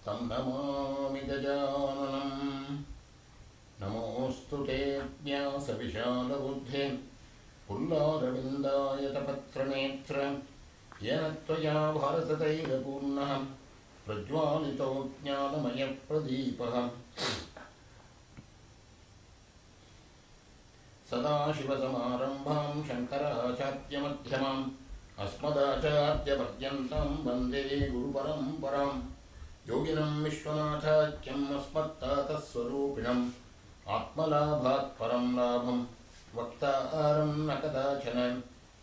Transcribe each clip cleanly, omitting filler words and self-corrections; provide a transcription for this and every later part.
तं नमामि गजाननं नमोऽस्तु ते व्यासविशालबुद्धे पुल्लारविन्दायतपत्रनेत्र येन त्वया भारततैलपूर्णः प्रज्वालितो ज्ञानमयप्रदीपः सदाशिवसमारम्भां शङ्कराचार्यमध्यमाम् अस्मदाचार्यपर्यन्तां वन्दे गुरुपरम्पराम् योगिनं विश्वनाथाख्यम् अस्मत्तातस्वरूपिणम् आत्मलाभात् परं लाभं वक्तारं न कदाचन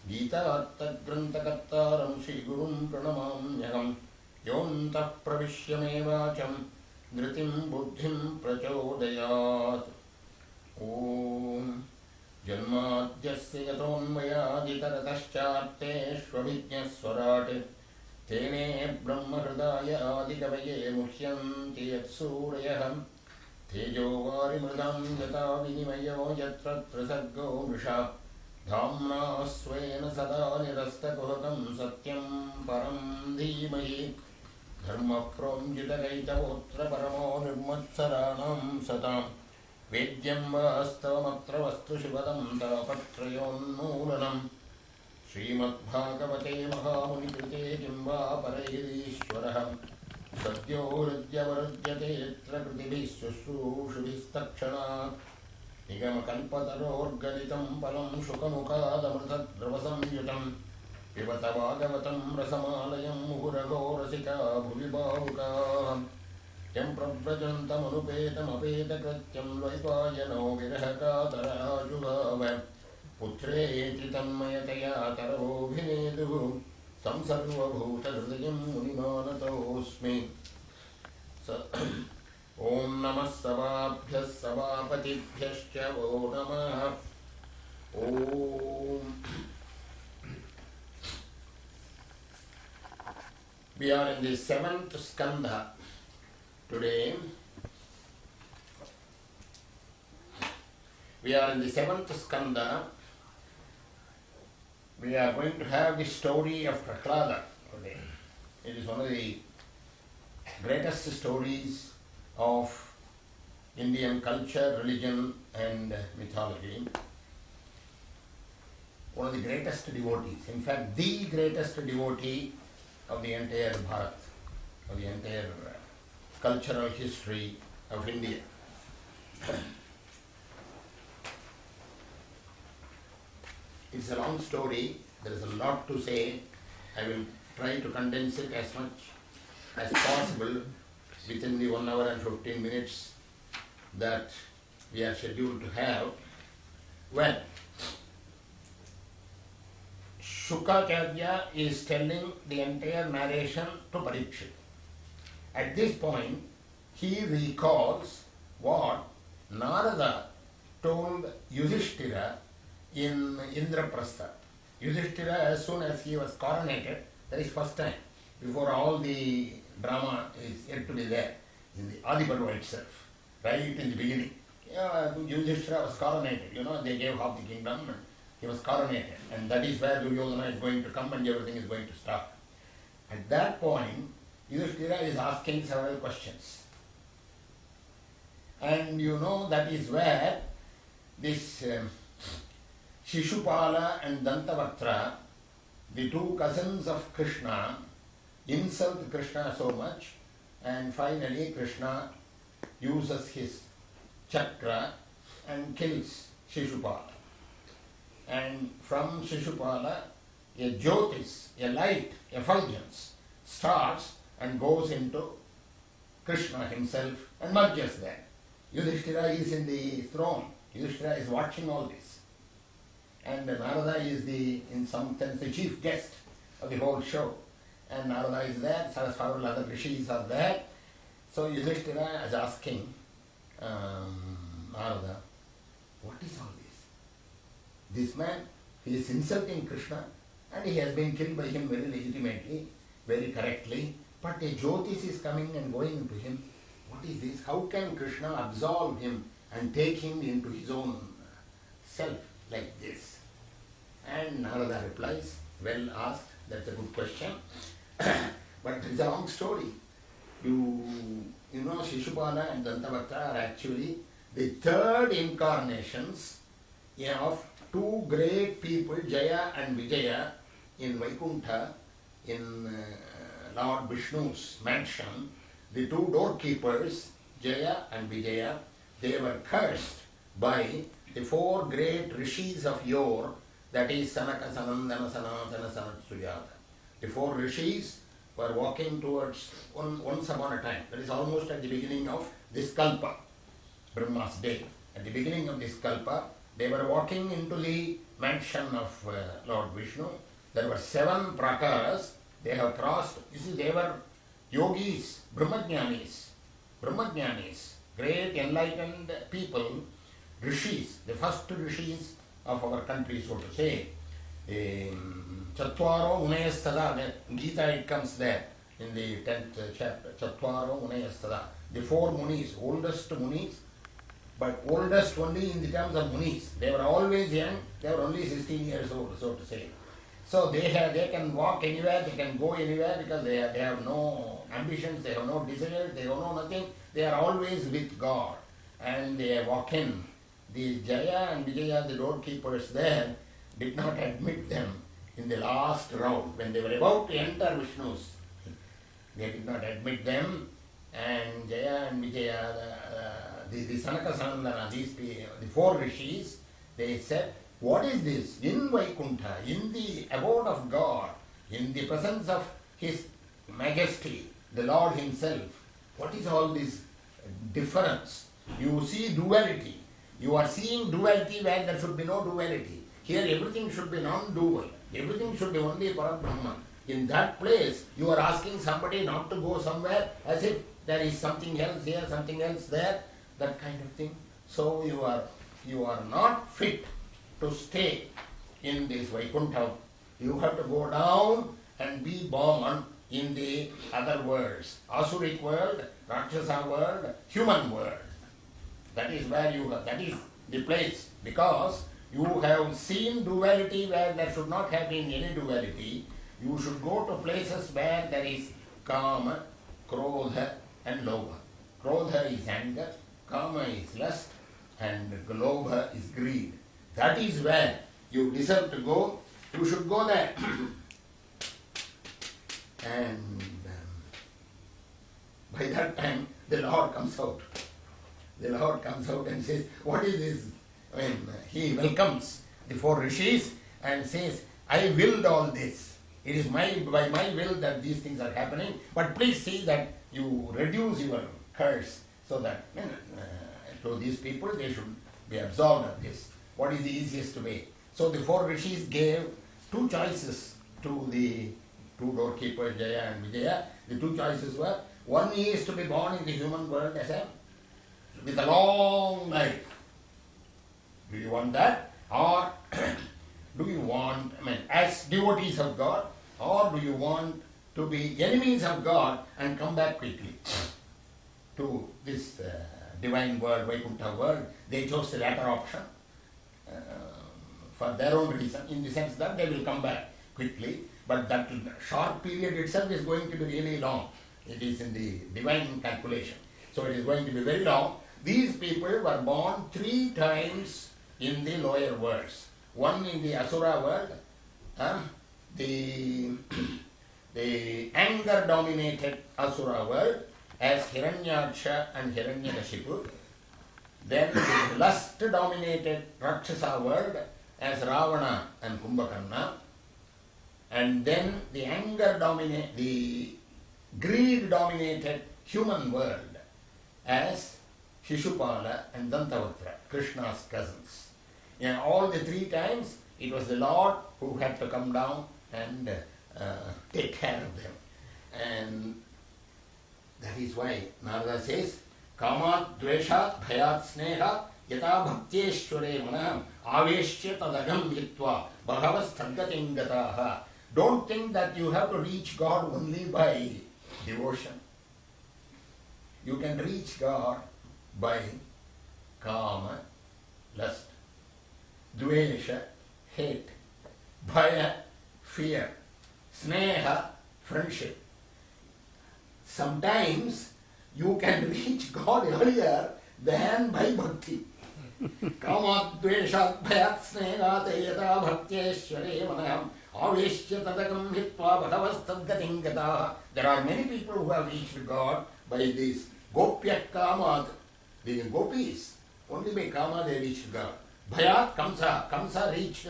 गीतार्थग्रन्थकर्तारं श्रीगुरुं प्रणमाम्यहम् योऽन्तः प्रविश्य मे वाचं धृतिं बुद्धिं प्रचोदयात्। ॐ जन्माद्यस्य यतोऽन्वयादितरतश्चार्तेष्वभिज्ञस्वराट् तेने ब्रह्महृदाय आदिकवये मुह्यन्ति यत्सूरयः तेजो वारिमृदां यथा विनिमयो यत्र त्रिसर्गो मृषा धाम्ना स्वेन सदा निरस्तकुहकं सत्यं परं धीमहि धर्मप्रोञ्जितकैतवोऽत्र परमो निर्मत्सराणां सतां वेद्यं वास्तवमत्र वस्तु शिवदं तापत्रयोन्मूलनं श्रीमद्भागवते महामुनिकृते किं वा परैरीश्वरः सद्यो हृद्यवरुध्यते यत्र कृतिभिः शुश्रूषुभिस्तक्षणात् निगमकल्पतरोर्गलितं फलं शुकमुखादमृतद्रवसंयुतं पिबत भागवतं रसमालयं मुहुरगो रसिका भुवि भावुकाः यं प्रव्रजन्तमनुपेतमपेतकृत्यं द्वैपायनो विरहकातराजुभाव पुत्रेति तन्मयतया तरवोऽभिनेदुः तं सर्वभूतहृदयं मुनिमानतोऽस्मि। ॐ नमः सभाभ्यः सभापतिभ्यश्च वो नमः। ॐ We are in the 7th skanda today. We are in the 7th skanda. We are going to have the story of Prahlada today. It is one of the greatest stories of Indian culture, religion and mythology. One of the greatest devotees, in fact the greatest devotee of the entire Bharat, of the entire cultural history of India. It's a long story, there is a lot to say. I will try to condense it as much as possible within the 1 hour and 15 minutes that we are scheduled to have. Well, Shukacharya is telling the entire narration to Parikshit. At this point, he recalls what Narada told Yudhishthira in Indraprastha. Yudhishthira, as soon as he was coronated, that is first time, before all the drama is yet to be there, in the Adiparva itself, right in the beginning. Yudhishthira was coronated, they gave half the kingdom and he was coronated. And that is where Duryodhana is going to come and everything is going to start. At that point, Yudhishthira is asking several questions. And that is where this Shishupala and Dantavaktra, the two cousins of Krishna, insult Krishna so much, and finally Krishna uses his chakra and kills Shishupala. And from Shishupala, a jyotis, a light, effulgence, starts and goes into Krishna himself and merges there. Yudhishthira is in the throne. Yudhishthira is watching all this. And Narada is in some sense, the chief guest of the whole show. And Narada is there, several other rishis are there. So Yudhishthira is asking Narada, what is all this? This man, he is insulting Krishna and he has been killed by him very legitimately, very correctly. But a jyotis is coming and going into him. What is this? How can Krishna absolve him and take him into his own self like this? And Narada replies, well asked, that's a good question. But it's a long story. You Shishupala and Dantavatra are actually the third incarnations of two great people, Jaya and Vijaya, in Vaikuntha, in Lord Vishnu's mansion. The two doorkeepers, Jaya and Vijaya, they were cursed by the four great rishis of yore, that is Sanaka, Sanandana, Sanatana, Sanatsuyata. The four rishis were walking towards once upon a time. That is almost at the beginning of this kalpa, Brahma's day. At the beginning of this kalpa, they were walking into the mansion of Lord Vishnu. There were 7 prakaras. They have crossed. You see, they were yogis, brahmajnanis, great enlightened people, rishis, the first rishis of our country, so to say. Chatvaro Unayastada, in Gita it comes there in the 10th chapter. Chatvaro Unayastada. The 4 munis, oldest munis, but oldest only in the terms of munis. They were always young, they were only 16 years old, so to say. So they can walk anywhere, they can go anywhere because they have no ambitions, they have no desires, they have no nothing. They are always with God and they walk in. The Jaya and Vijaya, the doorkeepers there, did not admit them in the last round. When they were about to enter Vishnu's, they did not admit them. And Jaya and Vijaya, the Sanaka Sanandana, the 4 rishis, they said, what is this? In Vaikuntha, in the abode of God, in the presence of His Majesty, the Lord Himself, what is all this difference? You see duality. You are seeing duality where there should be no duality. Here everything should be non-dual. Everything should be only Parabrahman. In that place, you are asking somebody not to go somewhere as if there is something else here, something else there, that kind of thing. So you are not fit to stay in this Vaikuntha. You have to go down and be born in the other worlds. Asuric world, Rakshasa world, human world. That is where that is the place. Because you have seen duality where there should not have been any duality. You should go to places where there is Kama, Krodha and Lobha. Krodha is anger, Kama is lust, and Lobha is greed. That is where you deserve to go. You should go there. And by that time, the Lord comes out. The Lord comes out and says, what is this? I mean, He welcomes the 4 rishis and says, I willed all this. It is by my will that these things are happening. But please see that you reduce your curse so that to these people they should be absolved of this. What is the easiest way? So the 4 rishis gave 2 choices to the 2 doorkeepers, Jaya and Vijaya. The 2 choices were, one is to be born in the human world with a long life. Do you want that? Or do you want, as devotees of God, or do you want to be enemies of God and come back quickly to this divine world, Vaikuntha world? They chose the latter option for their own reason, in the sense that they will come back quickly, but that short period itself is going to be really long. It is in the divine calculation. So it is going to be very long. These people were born 3 times in the lower worlds. One in the Asura world, the anger-dominated Asura world as Hiranyaksha and Hiranyakashipu. Then the lust-dominated Rakshasa world as Ravana and Kumbhakarna. And then the greed-dominated human world as Shishupala and Dantavatra, Krishna's cousins. In all the 3 times, it was the Lord who had to come down and take care of them. And that is why Narada says, Kamat dveshat bhayat sneha yata bhaktyeshware manaham aveshya tadagam yitva bhagavas tadgatim gataha. Don't think that you have to reach God only by devotion. You can reach God by kama, lust, dvesha, hate, bhaya, fear, sneha, friendship. Sometimes you can reach God earlier than by bhakti. Kamat dveshat bhayat snehate yata bhakteshware manayam avishya tadakam hitva bhagavastad gating gataha. There are many people who have reached God by this gopya kamat. The gopis, only by kama they reached God. Bhayat Kamsa reached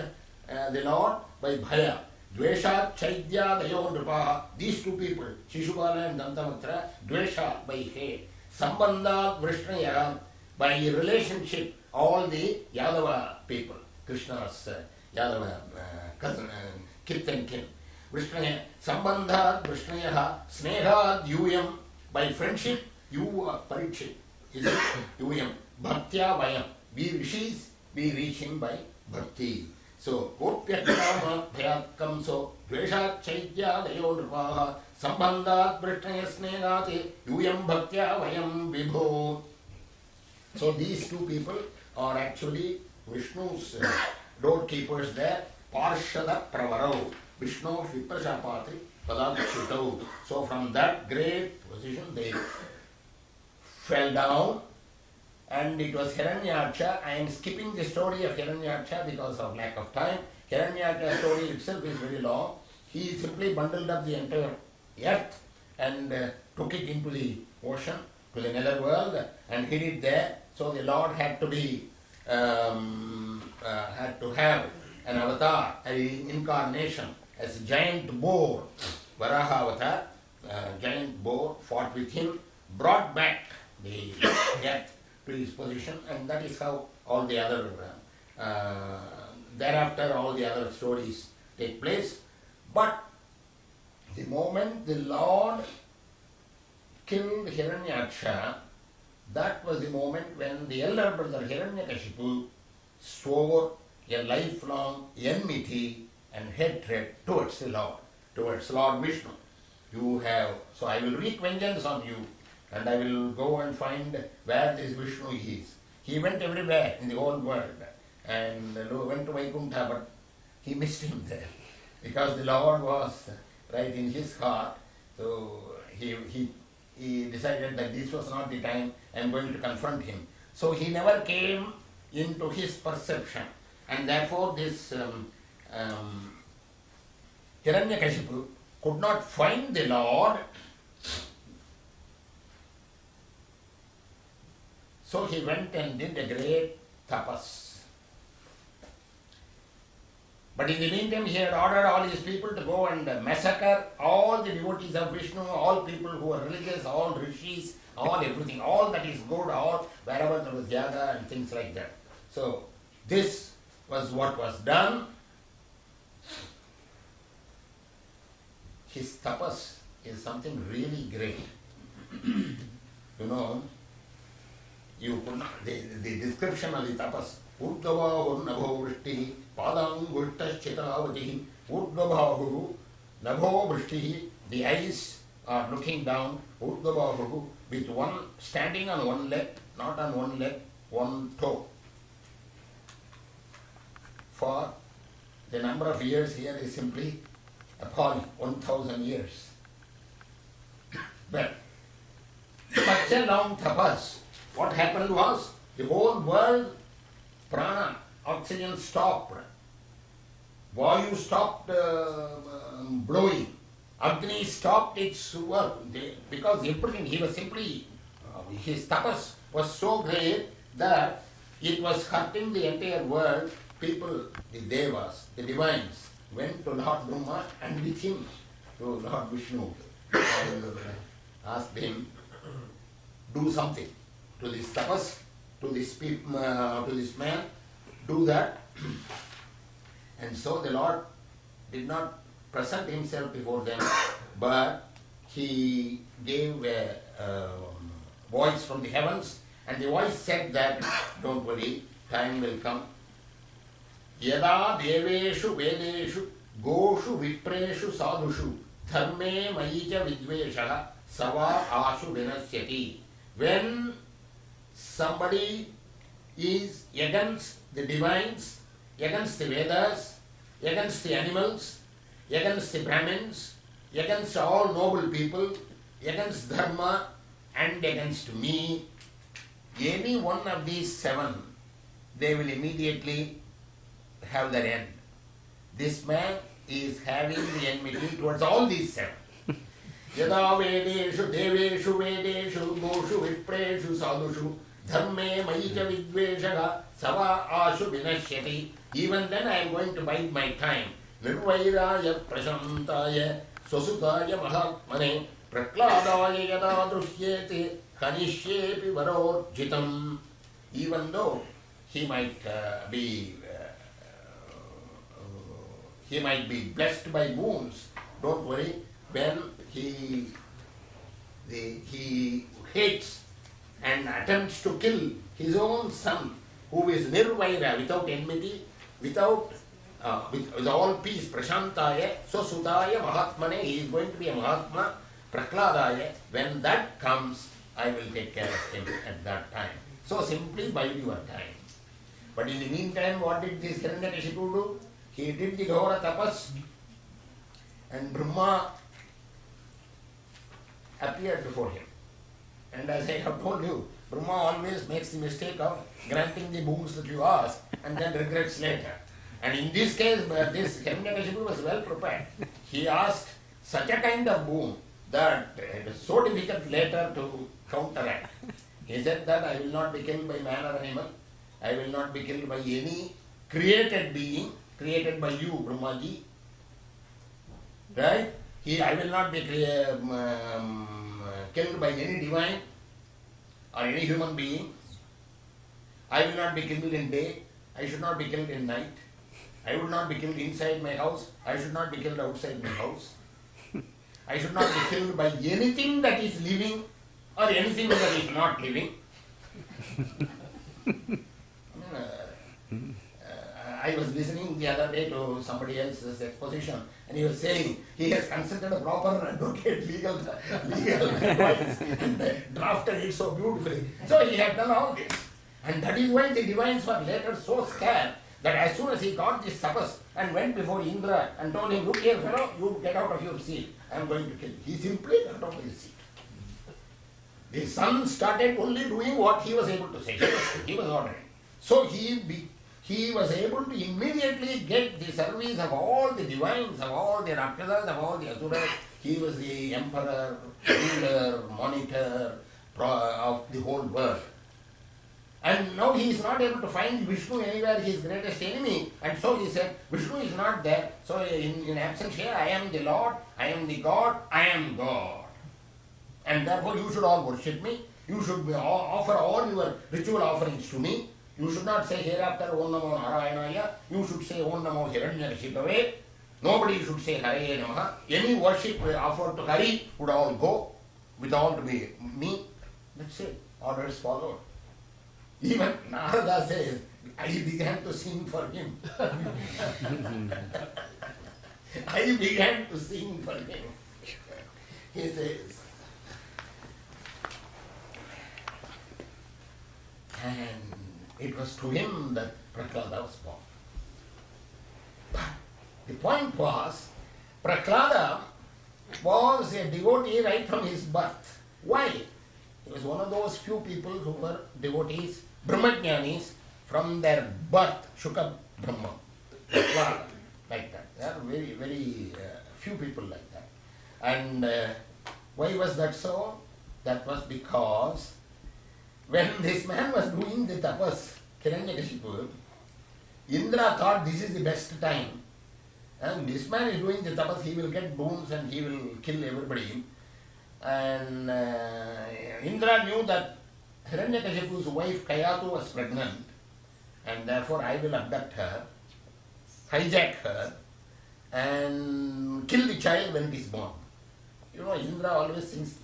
the Lord by bhaya. Dveshat chaidya dayo nrupaha. These two people, Shishupala and Dantamatra, dveshat by hate. Sambandhat Vrishnaya, by relationship, all the Yadava people, Krishna's Yadava cousin, kith and kin. Vrishnaya, Sambandhat Vrishnaya, Snehad Yuyam, by friendship, you Parikshit, is Yuyam, Bhaktya Vayam. We rishis, we reach him by bhakti. So, Gopyakama Bhayat Kamso, Dveshat Chaitya Dayo Nrupaha, Sambandhat Vrishnaya Snehate, Yuyam Bhaktya Vayam Vibho. So, these two people are actually Vishnu's doorkeepers there, Parshada Pravarau, Vishnu Viprashapati Padakshitau. So, from that great position, they fell down. And it was Hiranyaksha. I am skipping the story of Hiranyaksha because of lack of time. Hiranyaksha's story itself is very long. He simply bundled up the entire earth and took it into the ocean, to the nether world, and hid it there. So the Lord had to have an avatar, an incarnation, as a giant boar. Varaha avatar, giant boar, fought with him, brought back the earth to his position, and that is how all the other thereafter all the other stories take place. But the moment the Lord killed Hiranyaksha, that was the moment when the elder brother Hiranyakashipu swore a lifelong enmity and hatred towards the Lord, towards Lord Vishnu. So I will wreak vengeance on you, and I will go and find where this Vishnu is. He went everywhere in the whole world and went to Vaikuntha, but he missed him there because the Lord was right in his heart. So he decided that this was not the time I am going to confront him. So he never came into his perception, and therefore this Hiranyakashipu could not find the Lord. So he went and did a great tapas. But in the meantime, he had ordered all his people to go and massacre all the devotees of Vishnu, all people who are religious, all rishis, all everything, all that is good, all wherever there was yaga and things like that. So this was what was done. His tapas is something really great. You know, the description of the tapas, Urdhavahu Nabho Vrishtihi, Padam Gurtashchitavatihi, Urdhavahu Nabho Vrishtihi, the eyes are looking down, Urdhavahu, with one standing on one leg, not on one leg, one toe. For the number of years here is simply appalling, 1,000 years. But such a long tapas, what happened was the whole world, prana, oxygen stopped. Vayu stopped blowing. Agni stopped its work. Because everything, he was simply, his tapas was so great that it was hurting the entire world. People, the devas, the divines, went to Lord Brahma and with him to Lord Vishnu and asked him, do something to this tapas, to this man, do that. And so the Lord did not present himself before them, but he gave a voice from the heavens, and the voice said that, don't worry, time will come. Yada deveshu vedeshu goshu vipreshu sadhushu dharme mayija vidveshaha sava ashu vinasyati. When somebody is against the divines, against the Vedas, against the animals, against the Brahmins, against all noble people, against dharma and against me, any one of these 7, they will immediately have their end. This man is having the enmity towards all these 7. Yada vedeshu deveshu vedeshu goshu vipreshu sadhushu dharme mayicha vidveshaga sava ashu vinashyati. Even then I am going to bide my time. Nirvairaya prashantaya swasutaya mahatmane prakladaya yada drushyete kanishyepi varorjitam. Even though he might be blessed by wounds, don't worry. When he hates and attempts to kill his own son, who is nirvaira, without enmity, with all peace, prashantaya, swasutaya mahatmane, he is going to be a mahatma, prakladaya. When that comes, I will take care of him at that time. So simply bide your time. But in the meantime, what did this Hiranyakashipu do? He did the Ghora tapas, and Brahma appeared before him. And as I have told you, Brahma always makes the mistake of granting the boons that you ask and then regrets later. And in this case, this Hiranyakashipu was well prepared. He asked such a kind of boon that it was so difficult later to counteract. He said that I will not be killed by man or animal. I will not be killed by any created being, created by you, Brahmaji. Right? I will not be killed by any divine or any human being. I will not be killed in day. I should not be killed in night. I would not be killed inside my house. I should not be killed outside my house. I should not be killed by anything that is living or anything that is not living. I was listening the other day to somebody else's exposition, and he was saying he has consulted a proper advocate, legal advice, and drafted it so beautifully. So he had done all this. And that is why the divines were later so scared that as soon as he got this tapas and went before Indra and told him, look here fellow, you get out of your seat, I am going to kill you. He simply got out of his seat. The son started only doing what he was able to say. He was ordering. So he was able to immediately get the service of all the divines, of all the Rakshasas, of all the Asuras. He was the emperor, ruler, monitor of the whole world. And now he is not able to find Vishnu anywhere, his greatest enemy. And so he said, Vishnu is not there. So in absentia, I am the Lord, I am the God, I am God. And therefore you should all worship me. You should offer all your ritual offerings to me. You should not say hereafter Om Namo Narayanaya. You should say Om Namo Hiranyakashipave. Nobody should say Hare Namaha. Any worship offered to Hari would all go, with all to be me. That's it. Orders followed. Even Narada says, I began to sing for him. I began to sing for him. He says, and it was to him that Prahlada was born. But the point was, Prahlada was a devotee right from his birth. Why? He was one of those few people who were devotees, Brahmajnanis, from their birth, Shuka Brahma, Prahlada, like that. There are very, very few people like that. And why was that so? That was because when this man was doing the tapas, Hiranyakashipu, Indra thought this is the best time. And this man is doing the tapas, he will get boons and he will kill everybody. And Indra knew that Hiranyakashipu's wife Kayatu was pregnant, and therefore I will abduct her, hijack her, and kill the child when it is born. You know, Indra always thinks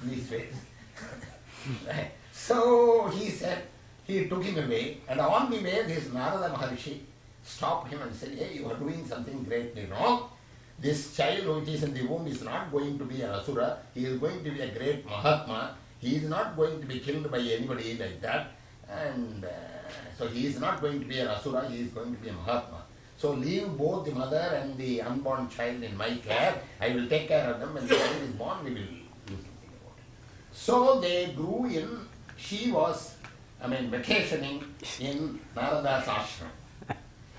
these ways. Right? So he said, he took him away, and on the way this Narada Maharishi stopped him and said, hey, you are doing something greatly wrong. This child which is in the womb is not going to be an Asura, he is going to be a great Mahatma, he is not going to be killed by anybody like that, and so he is not going to be an Asura, he is going to be a Mahatma. So leave both the mother and the unborn child in my care, I will take care of them, when the child is born we will do something about it. So they grew in, she was, vacationing in Narada's ashram.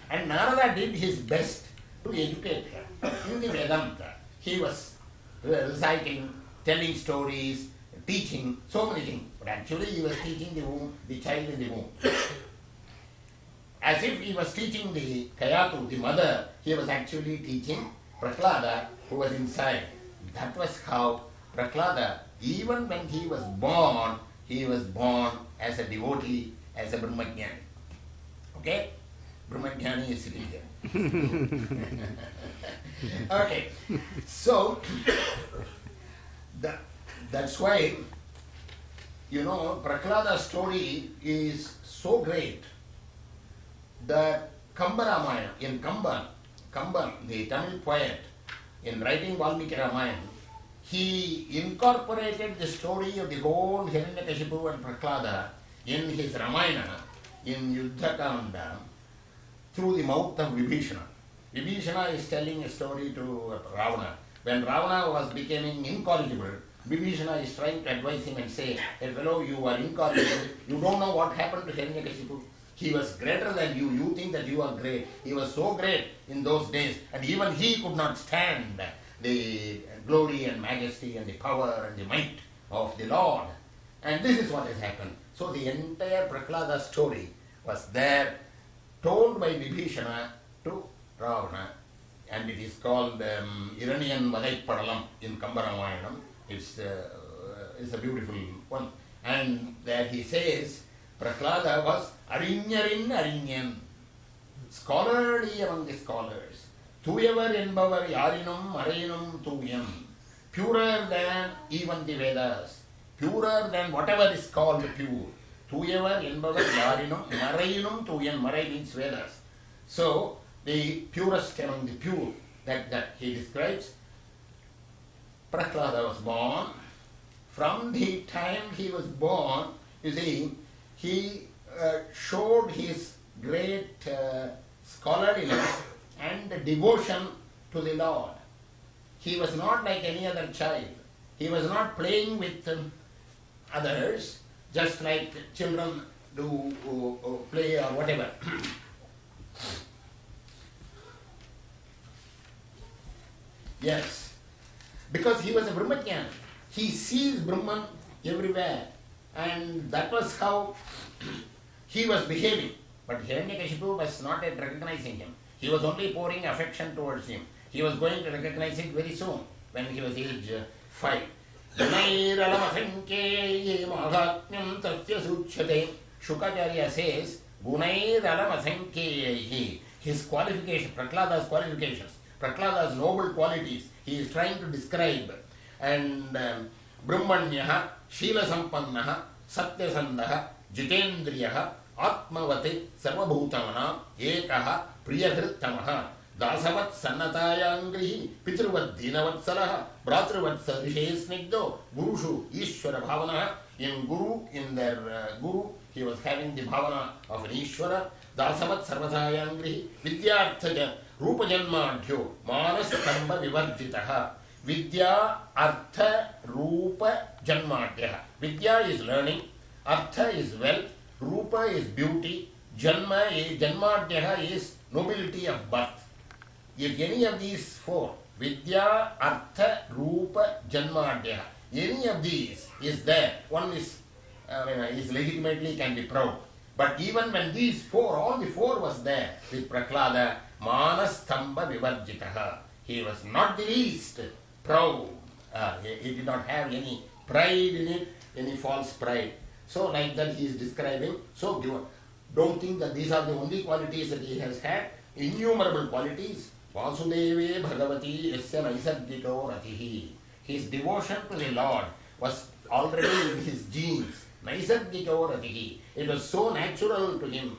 And Narada did his best to educate her in the Vedanta. He was reciting, telling stories, teaching, so many things. But actually he was teaching the child in the womb. As if he was teaching the Kayatu, the mother, he was actually teaching Prahlada, who was inside. That was how Prahlada, even when he was born as a devotee, as a Brahmajnani. Okay? Brahmajnani is sitting here. Okay. So, that's why, Prahlada's story is so great that Kamba Ramayana, in Kamban, the Tamil poet, in writing Valmiki Ramayana, he incorporated the story of the whole Hiranyakashipu and Prahlada in his Ramayana, in Yuddhakanda, through the mouth of Vibhishana. Vibhishana is telling a story to Ravana. When Ravana was becoming incorrigible, Vibhishana is trying to advise him and say, "Hey fellow, you are incorrigible. You don't know what happened to Hiranyakashipu. He was greater than you. You think that you are great. He was so great in those days, and even he could not stand the glory and majesty and the power and the might of the Lord." And this is what has happened. So the entire Prahlada story was there, told by Vibhishana to Ravana, and it is called Iraniyan Vadaippadalam in Kambaramayanam. It's a beautiful one. And there he says, Prahlada was Arinyarin Arinyan, scholarly among the scholars. Thuyavar enbavar yarinum arinum thuyam, purer than even the Vedas, purer than whatever is called pure. Thuyavar enbavar yarinum marainum thuyam, marai means Vedas. So, the purest among the pure, that he describes. Prahlada was born. From the time he was born, you see, he showed his great scholarliness and devotion to the Lord. He was not like any other child. He was not playing with others, just like children do play or whatever. Yes, because he was a Brahmajnani. He sees Brahman everywhere, and that was how he was behaving. But Hiranyakashipu was not yet recognizing him. He was only pouring affection towards him. He was going to recognize it very soon, when he was age 5. Shukacarya says, his qualification, Prahlada's qualifications, Prahlada's noble qualities, he is trying to describe. And Brahmanyaha, Shila Sampannaha, Satyasandaha, Jitendriyaha, Atmavati, Sarvabhutamana, Ekaha, Priyahrittamaha, Dasavat Sannatayangrihi, Pitruvat Dinavatsalaha, Bratruvat Sadrishe Snigdo, Gurushu, Ishwara Bhavanaha. In their Guru, he was having the Bhavana of an Ishwara. Dasavat Sarvatayangrihi, Vidyarthaja, Rupa Janmadhyo, Manastamba Vivarditaha. Vidya, Artha, Rupa, Janmadhya. Vidya is learning, Artha is wealth, Rupa is beauty, Janmadhya is nobility of birth. If any of these four, Vidya, Artha, Rupa, Janmadhya, any of these is there, one is legitimately can be proud. But even when these four, all the four was there with Prahlada, Manastamba Vivarjitaha, he was not the least proud. He did not have any pride in it, any false pride. So like that he is describing. So don't think that these are the only qualities that he has had. Innumerable qualities. Vasudeve Bhagavati Yasya Naisargito Ratihi. His devotion to the Lord was already in his genes. Naisargito Ratihi. It was so natural to him.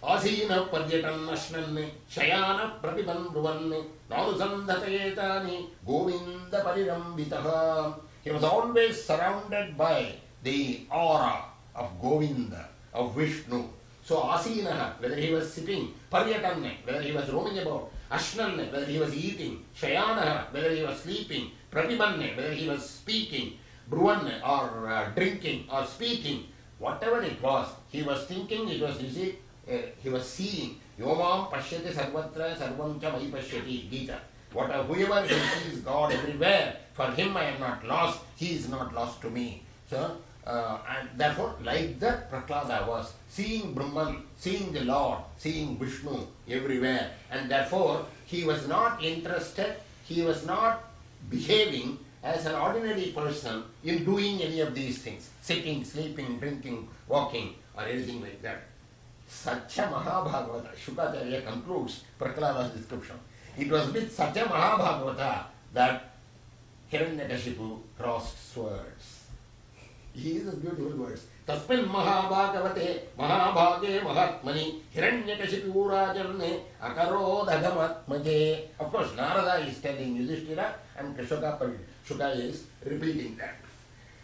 Asina Padyatan Ashnan, Shayana Prapiban Ruvan, Nalusandhatayetani, Govinda Parirambitaha. He was always surrounded by the aura of Govinda, of Vishnu. So Asina, whether he was sitting, Paryatana, whether he was roaming about, Ashnan, whether he was eating, Shayana, whether he was sleeping, Pratibanne, whether he was speaking, bruvanne, or drinking, or speaking, whatever it was, he was thinking, it was, you see, he was seeing. Yomam pashyati sarvatra sarvam cha mai pashyati, Gita. Whoever he sees God everywhere, for him I am not lost, he is not lost to me. So, and therefore, like that, Prahlada was seeing Brahman, seeing the Lord, seeing Vishnu everywhere, and therefore he was not interested, he was not behaving as an ordinary person in doing any of these things, sitting, sleeping, drinking, walking, or anything like that. Satya Maha Bhagavata, Shukacharya concludes Prahlada's description. It was with Satya Maha Bhagavata that Hiranyakashipu crossed swords. He uses beautiful words. Tasmin Mahabhagavate Mahabhage Mahatmani Hiranyakashipu Rajanne Akarodhagamatmaje. Of course, Narada is telling Yudhishthira and Shuka is repeating that.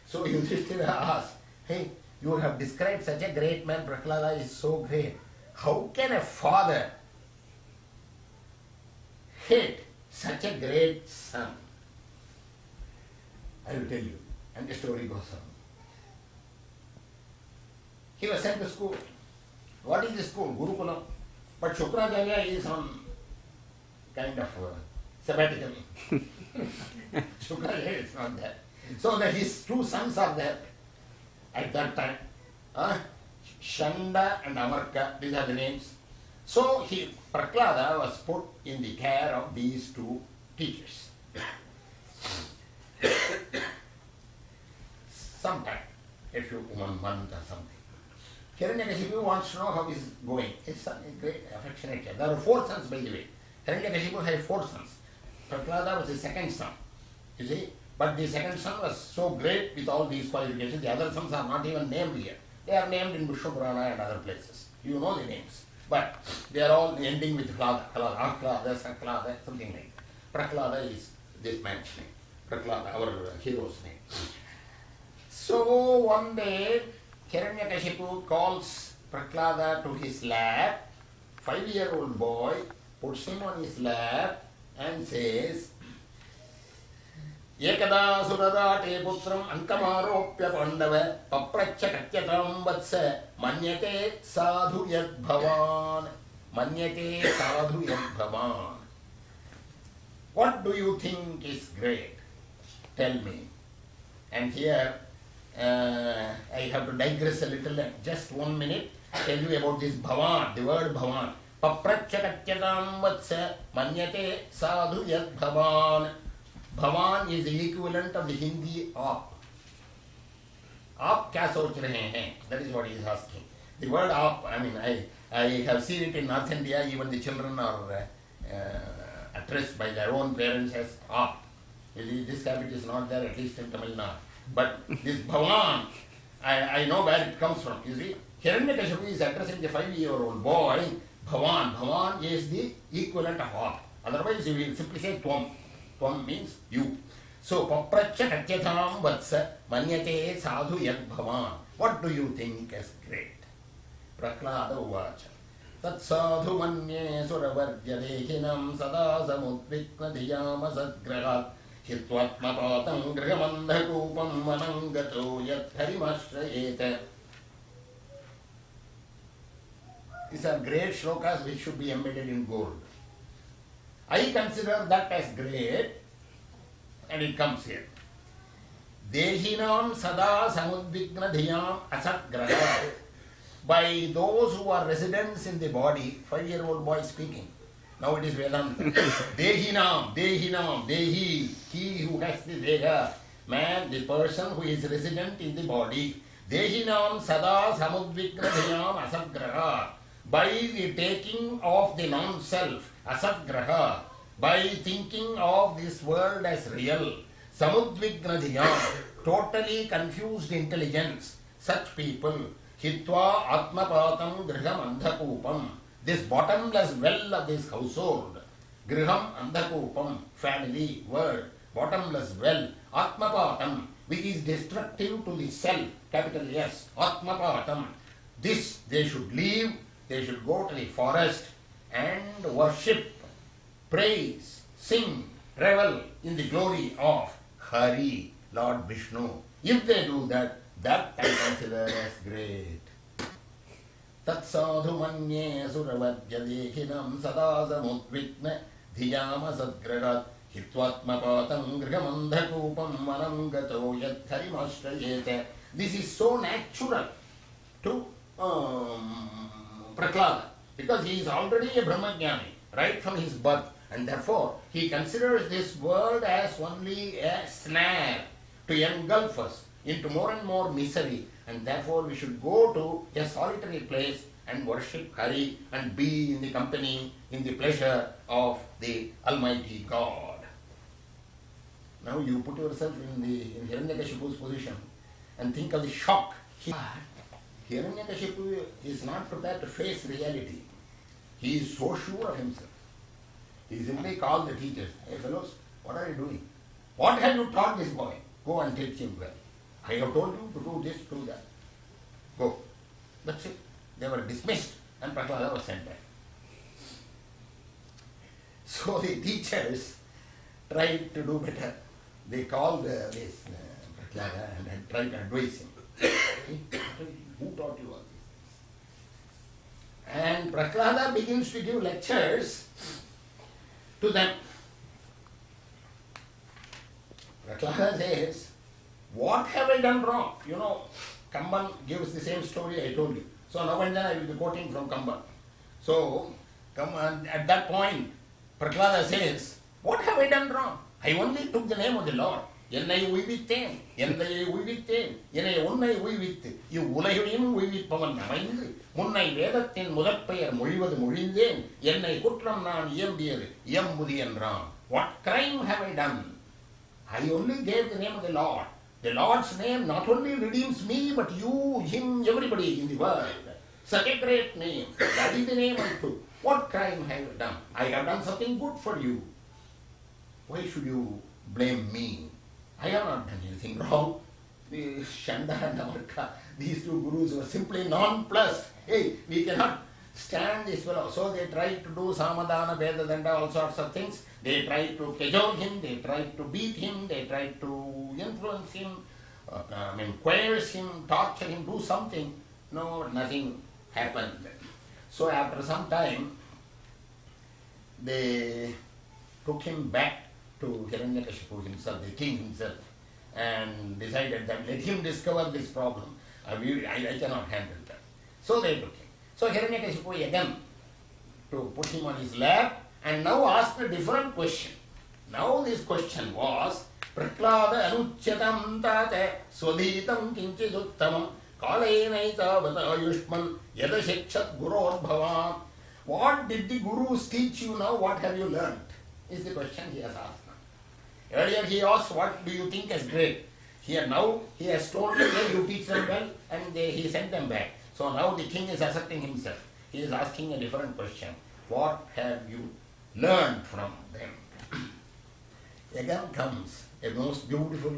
So Yudhishthira asks, hey, you have described such a great man, Prahlada is so great. How can a father hate such a great son? I will tell you. And the story goes on. He was sent to school. What is the school? Gurukulam. But Shukracharya is on kind of sabbatical. Shukracharya is not there. So that his two sons are there at that time. Shanda and Amarka, these are the names. So Prahlada was put in the care of these two teachers. Sometime, a few 1 month or something. Hiranyakashipu wants to know how he is going. His son is great, affectionate child. There are 4 sons, by the way. Hiranyakashipu had 4 sons. Prahlada was the second son. You see? But the second son was so great with all these qualifications. The other sons are not even named here. They are named in Vishnu Purana and other places. You know the names. But they are all ending with Hlada, Ahlada, Saklada, something like that. Prahlada is this man's name. Prahlada, our hero's name. So one day, Hiranyakashipu calls Prahlada to his lap. 5-year-old boy puts him on his lap and says, Ekada suradate putram ankamaropya pandava papracha katyatam vatsa manyate sadhu yad bhavan. Manyate sadhu yad bhavan. What do you think is great? Tell me. And here I have to digress a little, just 1 minute, tell you about this bhavan, the word bhavan. Papracha katyatam vatsa manyate sadhu yad bhavan. Bhavan is the equivalent of the Hindi aap. Aap kya soch rahe hain? That is what he is asking. The word aap, I mean, I have seen it in North India, even the children are addressed by their own parents as aap. This habit is not there, at least in Tamil Nadu. But this bhavan, I know where it comes from. You see, Hiranyakashipu is addressing the 5-year-old boy, bhavan. Bhavan is the equivalent of aap. Otherwise, you will simply say tvam. Tvam means you. So, papracha katyatam vatsa manyate sadhu yad bhavan. What do you think is great? Prahlada uvacha. Tat sadhu manye suravarya dehinam sada samudvikna dhyama sadgrahat hitvatmapatam grihamandhakupam manangato yat harimashrayeta. These are great shlokas which should be embedded in gold. I consider that as great, and it comes here. Dehinam sada samudvikna dhyam asat graha. By those who are residents in the body, 5-year-old boy speaking. Now it is Vedanta. Dehinam, dehinam, dehi, he who has the deha. Man, the person who is resident in the body. Dehinam sada samudvikna dhyam asat graha. By the taking of the non-self, asat graha, by thinking of this world as real, samudvigna dhiyam, totally confused intelligence, such people, hitva atmapatam griham andhakupam, this bottomless well of this household, griham andhakupam, family, world, bottomless well, atmapatam, which is destructive to the self, capital S, atmapatam, this they should leave. They should go to the forest and worship, praise, sing, revel in the glory of Hari, Lord Vishnu. If they do that, that I consider as great. Tat sadhu manye suravadya dekhinam sadasamudvikna dhiyama sadgradat hitvatma patam grigamandhakupam manangato yad harimashrayete. This is so natural to Prahlada, because he is already a Brahmajnani right from his birth, and therefore he considers this world as only a snare to engulf us into more and more misery, and therefore we should go to a solitary place and worship Hari and be in the company, in the pleasure of the Almighty God. Now you put yourself in Hiranyakashipu's position and think of the shock. Hiranyakashipu is not prepared to face reality. He is so sure of himself. He simply called the teachers, "Hey fellows, what are you doing? What have you taught this boy? Go and teach him well. I have told you to do this, do that. Go." That's it. They were dismissed and Prahlada was sent back. So the teachers tried to do better. They called this Prahlada and tried to advise him. Who taught you all these things? And Prahlada begins to give lectures to them. Prahlada says, "What have I done wrong?" You know, Kamban gives the same story I told you. So now and then I will be quoting from Kamban. So at that point, Prahlada says, "What have I done wrong? I only took the name of the Lord. என்னை உய்வித்தேன், என்னை உய்வித்தேன், என்னை உன்னை உய்வித்து இவ்வுலகையும் உய்விப்பவன் அமைந்து முன்னை வேதத்தின் முதற்பெயர் மொழிவது மொழிந்தேன் என்னை குற்றம் நான் இயம்பியது இயம்புதி என்றான். What crime have I done? I only gave the name of the Lord. The Lord's name not only redeems me, but you, him, everybody in the world. Such a great name. That is the name I took. What crime have I done? I have done something good for you. Why should you blame me? I have not done anything wrong." The Shanda and Amarka, these two gurus were simply nonplussed. Hey, we cannot stand this fellow. So they tried to do Samadhana, Vedadanda, all sorts of things. They tried to cajole him, they tried to beat him, they tried to influence him, coerce him, torture him, do something. No, nothing happened. So after some time, they took him back to Hiranyakashipu himself, the king himself, and decided that let him discover this problem. I cannot handle that. So they took him. So Hiranyakashipu again to put him on his lap and now asked a different question. Now this question was, "Prahlada anucchatam tate swadhitam kinchiduttamam kalenaitavata ayushman yadashikshat gurodbhavam." What did the gurus teach you now? What have you learnt? Is the question he has asked now. Earlier he asked, "What do you think is great?" Here now he has told them, "Well, you teach them well," and he sent them back. So now the king is asserting himself. He is asking a different question. What have you learned from them? Again comes a most beautiful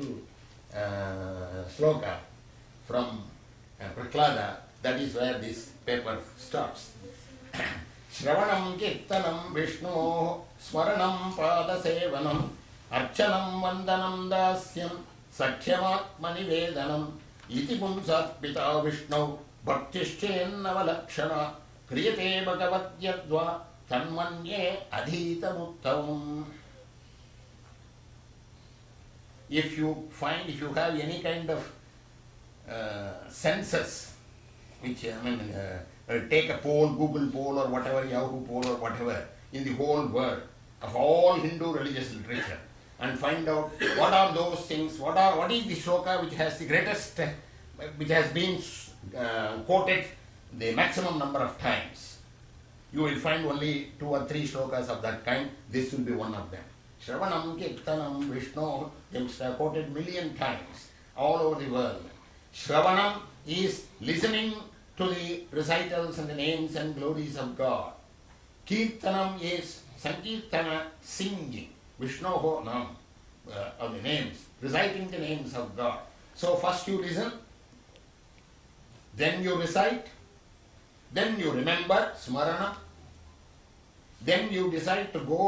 sloka from Prahlada. That is where this paper starts. Shravanam kirtanam Vishnu smaranam padasevanam archanam vandanam dasyam sakhyamaatmani vedanam iti punsat pita Vishnu bhaktischennava kriyate bhagavatyadva tanmanye adhitamuttavam. If you have any kind of census, which take a poll, Google poll or whatever, Yahoo poll or whatever, in the whole world of all Hindu religious literature, and find out what are those things, what is the shloka which has the greatest, which has been quoted the maximum number of times. You will find only 2 or 3 shlokas of that kind. This will be one of them. Shravanam Kirtanam Vishnu is quoted 1,000,000 times all over the world. Shravanam is listening to the recitals and the names and glories of God. Kirtanam is Sankirtana, singing. Vishnoho Nam, of the names, reciting the names of God. So first you listen, then you recite, then you remember, Smarana, then you decide to go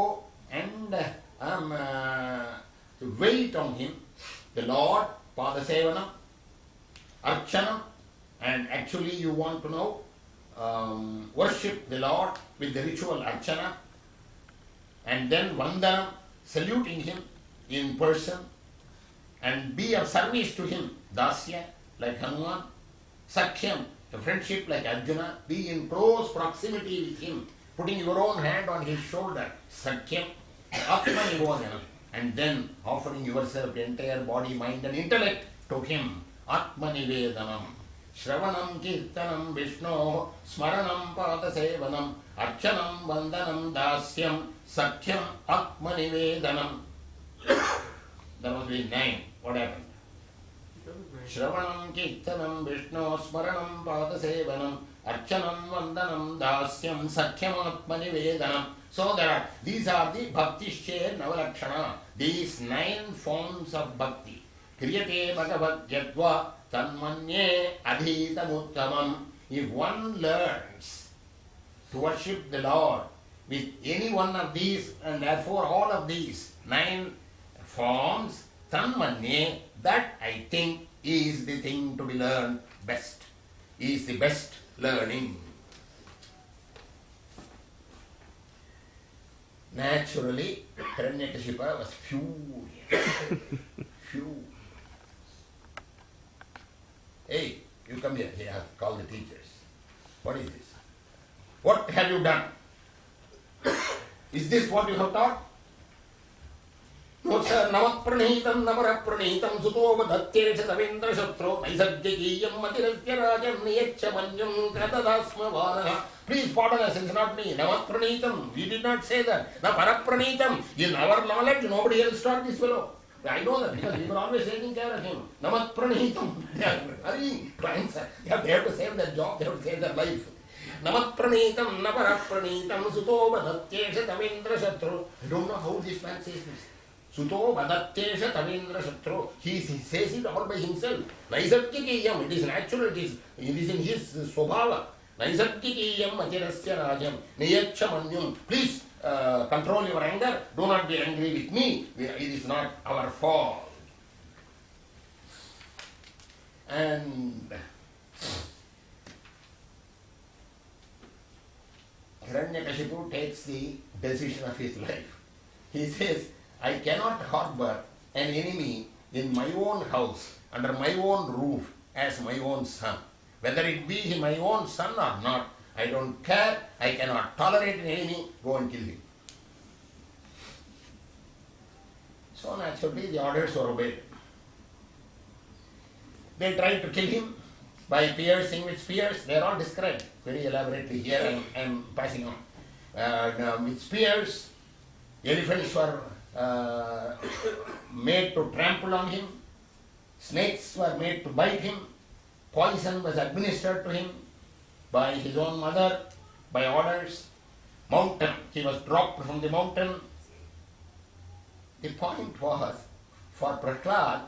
and to wait on him, the Lord, Padasevanam, Archanam, and actually you want to know, worship the Lord with the ritual Archana, and then Vandanam, saluting him in person, and be of service to him, Dasya, like Hanuman, Sakhyam, a friendship like Arjuna, be in close proximity with him, putting your own hand on his shoulder, Sakhyam, Atmanivodhanam, and then offering yourself, entire body, mind and intellect to him, Atmanivedanam, Shravanam Kirtanam Vishnu, Smaranam Padasevanam, Archanam Vandanam Dasyam, Sakhyam Atmanivedanam. That must be 9. What happened? Shravanam Kirtanam Vishnu, Smaranam Padasevanam, Archanam Vandanam Dasyam, Sakhyam Atmanivedanam. So these are the Bhakti Share Navalakshana, these 9 forms of Bhakti. Kriyate Bhagavat Yadva Tanmanye Adhitamuttamam. If one learns to worship the Lord with any one of these, and therefore all of these 9 forms, Tanmanye, that I think is the thing to be learned best, is the best learning. Naturally, Hiranyakashipa was furious. Furious. Hey, you come here. He has called the teachers. What is this? What have you done? Is this what you have taught? No, sir. Namat pranitam, namara pranitam, sutova datyesha savendra shatro, naisarjikiyam matirasya rajam niyacha manyam katadasma varaha. Please pardon us, it's not me. Namat pranitam. We did not say that. Na parapranitam. In our knowledge, nobody else taught this fellow. I know that because we were always taking care of him. Namat pranitam. They are hurrying to answer. They have to save their job, they have to save their life. Namat pranitam, napara pranitam, suto vadatyesha tavindra shatru. I don't know how this man says this. Suto vadatyesha tavindra shatru. He says it all by himself. Naisarjikiyam. It is natural, it is in his swabhava. Naisarjikiyam atirasya rajam. Niyacha manyum. Please control your anger. Do not be angry with me. It is not our fault. And Hiranyakashipu takes the decision of his life. He says, I cannot harbor an enemy in my own house, under my own roof, as my own son. Whether it be my own son or not, I don't care. I cannot tolerate an enemy. Go and kill him. So naturally the orders were obeyed. They tried to kill him by piercing with spears. They are all described very elaborately here. I am passing on. With spears, elephants were made to trample on him. Snakes were made to bite him. Poison was administered to him by his own mother, by orders. Mountain, he was dropped from the mountain. The point was, for Prahlad,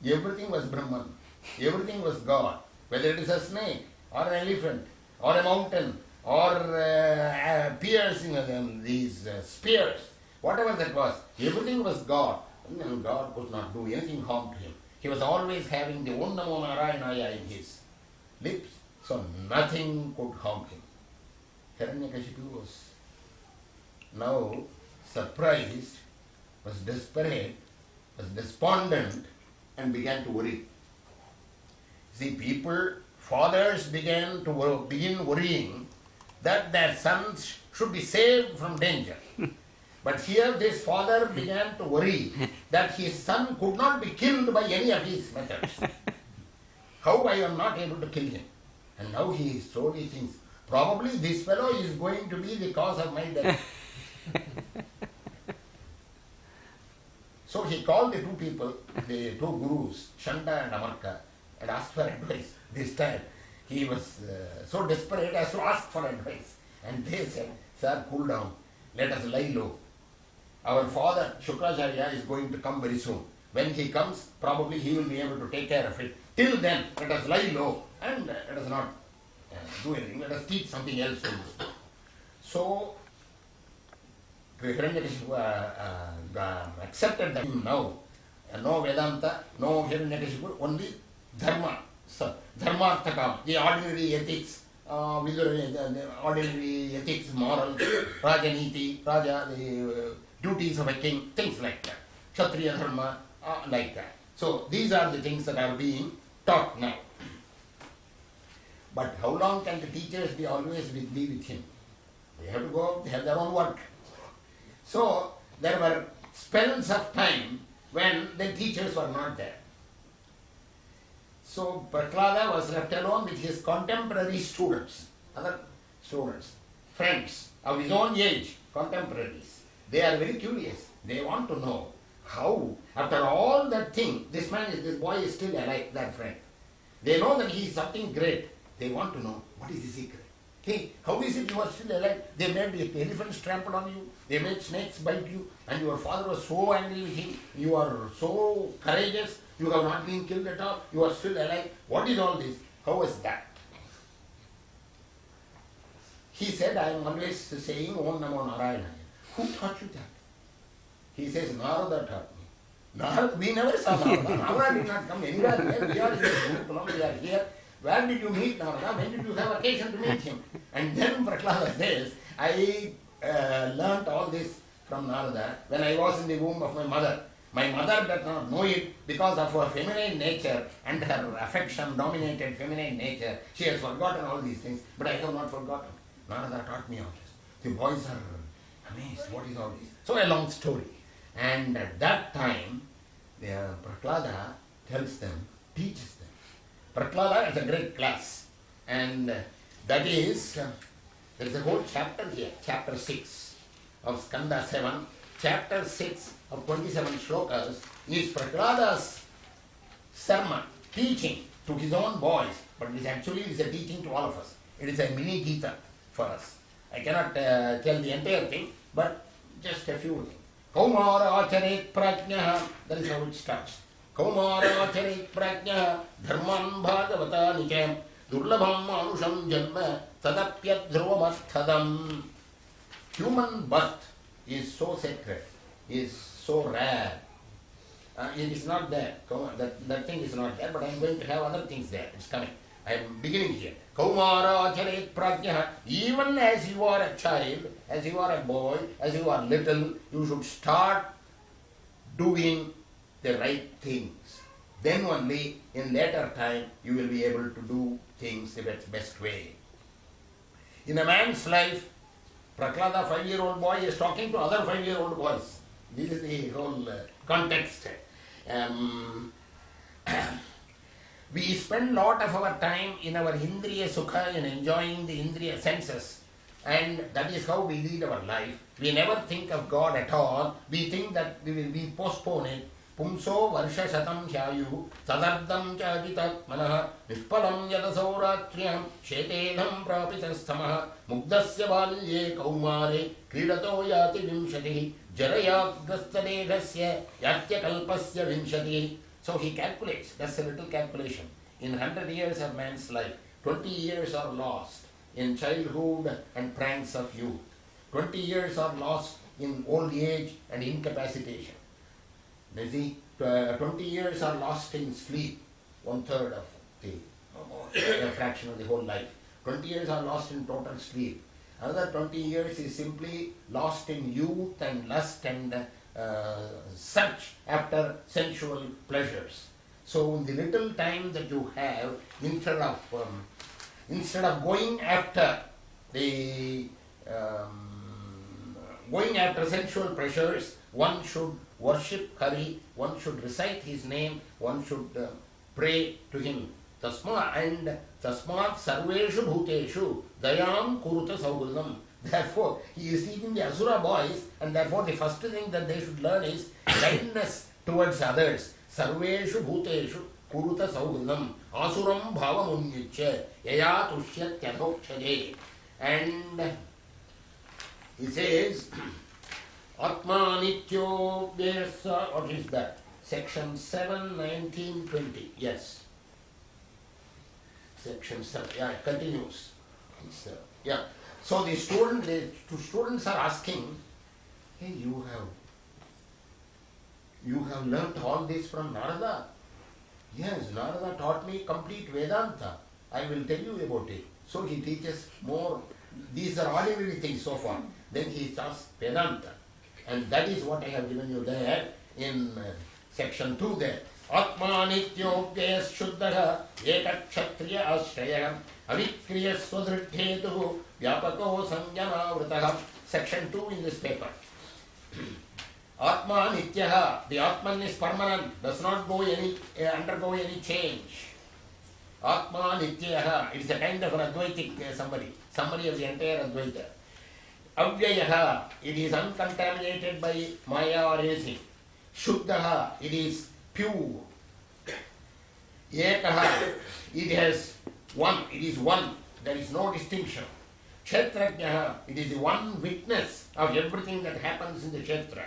everything was Brahman, everything was God. Whether it is a snake, or an elephant, or a mountain, or piercing these spears, whatever that was, everything was God. And God could not do anything harm to him. He was always having the Om Namo Narayanaya in his lips, so nothing could harm him. Hiranyakashipu was now surprised, was desperate, was despondent, and began to worry. See, fathers begin worrying that their sons should be saved from danger. But here this father began to worry that his son could not be killed by any of his methods. How I am not able to kill him? And now he slowly thinks, probably this fellow is going to be the cause of my death. So he called the two people, the two gurus, Shanda and Amarka, and asked for advice. This time he was so desperate as to ask for advice. And they said, sir, cool down, let us lie low. Our father, Shukracharya, is going to come very soon. When he comes, probably he will be able to take care of it. Till then, let us lie low and let us not do anything. Let us teach something else to this. So, Hiranyakashipu accepted them now. no Vedanta, no Hiranyakashipu, only Dharma, Dharmarthakam, the ordinary ethics, the ordinary ethics, morals, Rajaniti, Raja, the duties of a king, things like that. Kshatriya Dharma, like that. So these are the things that are being taught now. But how long can the teachers be always be with him? They have to go out, they have their own work. So there were spells of time when the teachers were not there. So Prahlada was left alone with his contemporary students, other students, friends of his own age, contemporaries. They are very curious. They want to know how, after all that thing, this boy is still alive, that friend. They know that he is something great. They want to know what is the secret. Hey, how is it you are still alive? They made elephants trample on you, they made snakes bite you, and your father was so angry with him, you are so courageous, you have not been killed at all, you are still alive. What is all this? How was that? He said, I am always saying Om Namo Narayana. Who taught you that? He says, Narada taught me. Narada, we never saw Narada. Narada did not come anywhere here. We are in this Gurukulam, we are here. Where did you meet Narada? When did you have occasion to meet him? And then Prahlada says, I learnt all this from Narada when I was in the womb of my mother. My mother did not know it because of her feminine nature and her affection-dominated feminine nature. She has forgotten all these things, but I have not forgotten. Narada taught me all this. The boys are amazed. What is all this? So a long story. And at that time, Prahlada tells them, teaches them. Prahlada is a great class. And that is, there is a whole chapter here, chapter 6 of Skanda 7. Chapter 6 of 27 shlokas is Prahlada's sermon, teaching to his own boys. But it is a teaching to all of us. It is a mini Gita for us. I cannot tell the entire thing, but just a few things. Kaumara acharet prajnaha, that is how it starts. Kaumara acharet prajnaha, dharman bhagavata nityam, durlabham manusham janma, tadapyat dhruvamarthadam. Human birth is so sacred, is so rare. It is not there. That thing is not there, but I am going to have other things there. It's coming. I am beginning here. Kaumara acharet prajnaha. Even as you are a child, as you are a boy, as you are little, you should start doing the right things. Then only in later time you will be able to do things in its best way. In a man's life, Prahlada, 5-year-old boy, is talking to other 5-year-old boys. This is the whole context. We spend a lot of our time in our Indriya Sukha, in enjoying the Indriya senses, and that is how we lead our life. We never think of God at all. We think that we postpone it. Pumso varsha shatam hyayu sadardam chajitat manaha nishpalam yadasauratriyam shetedham prapitasthamaha mugdasya balye kaumare kridato yati vimshatihi jarayagastadehasya yatya kalpasya vimshatihi. So he calculates, that's a little calculation. In 100 years of man's life, 20 years are lost in childhood and pranks of youth. 20 years are lost in old age and incapacitation. You see, 20 years are lost in sleep, 1/3 of the fraction of the whole life. 20 years are lost in total sleep. Another 20 years is simply lost in youth and lust and search after sensual pleasures. So in the little time that you have, instead of going after sensual pleasures, one should worship Hari, one should recite his name, one should pray to him. Tasmat sarveshu bhuteshu dayam kuruta saugulam. Therefore, he is teaching the Asura boys, and therefore the first thing that they should learn is kindness towards others. Sarveshu bhuteshu kuruta saugulam asuram bhavamunyiccha yaya tushyat yadokshade. And he says, Atma nityo vyasa, what is that? Section 7, 19, 20. Yes. Section 7. Yeah, it continues. Yeah. So the students are asking, hey, You have learnt all this from Narada? Yes, Narada taught me complete Vedanta. I will tell you about it. So he teaches more. These are ordinary things so far. Then he starts Vedanta. And that is what I have given you there in section 2 there. Atma nityopyas shuddha ekakshatriya ashrayam avikriya swadriddhetu vyapako sanjanavritaha. Section 2 in this paper. Atma nityaha. The Atman is permanent, does not undergo any change. Atma nityaha. It is a kind of an Advaitic summary of the entire Advaita. Avyayaha. It is uncontaminated by Maya or anything. Shuddhaha. It is pure. Ekaha. It has one. It is one. There is no distinction. Kshetrajnaha. It is the one witness of everything that happens in the Kshetra.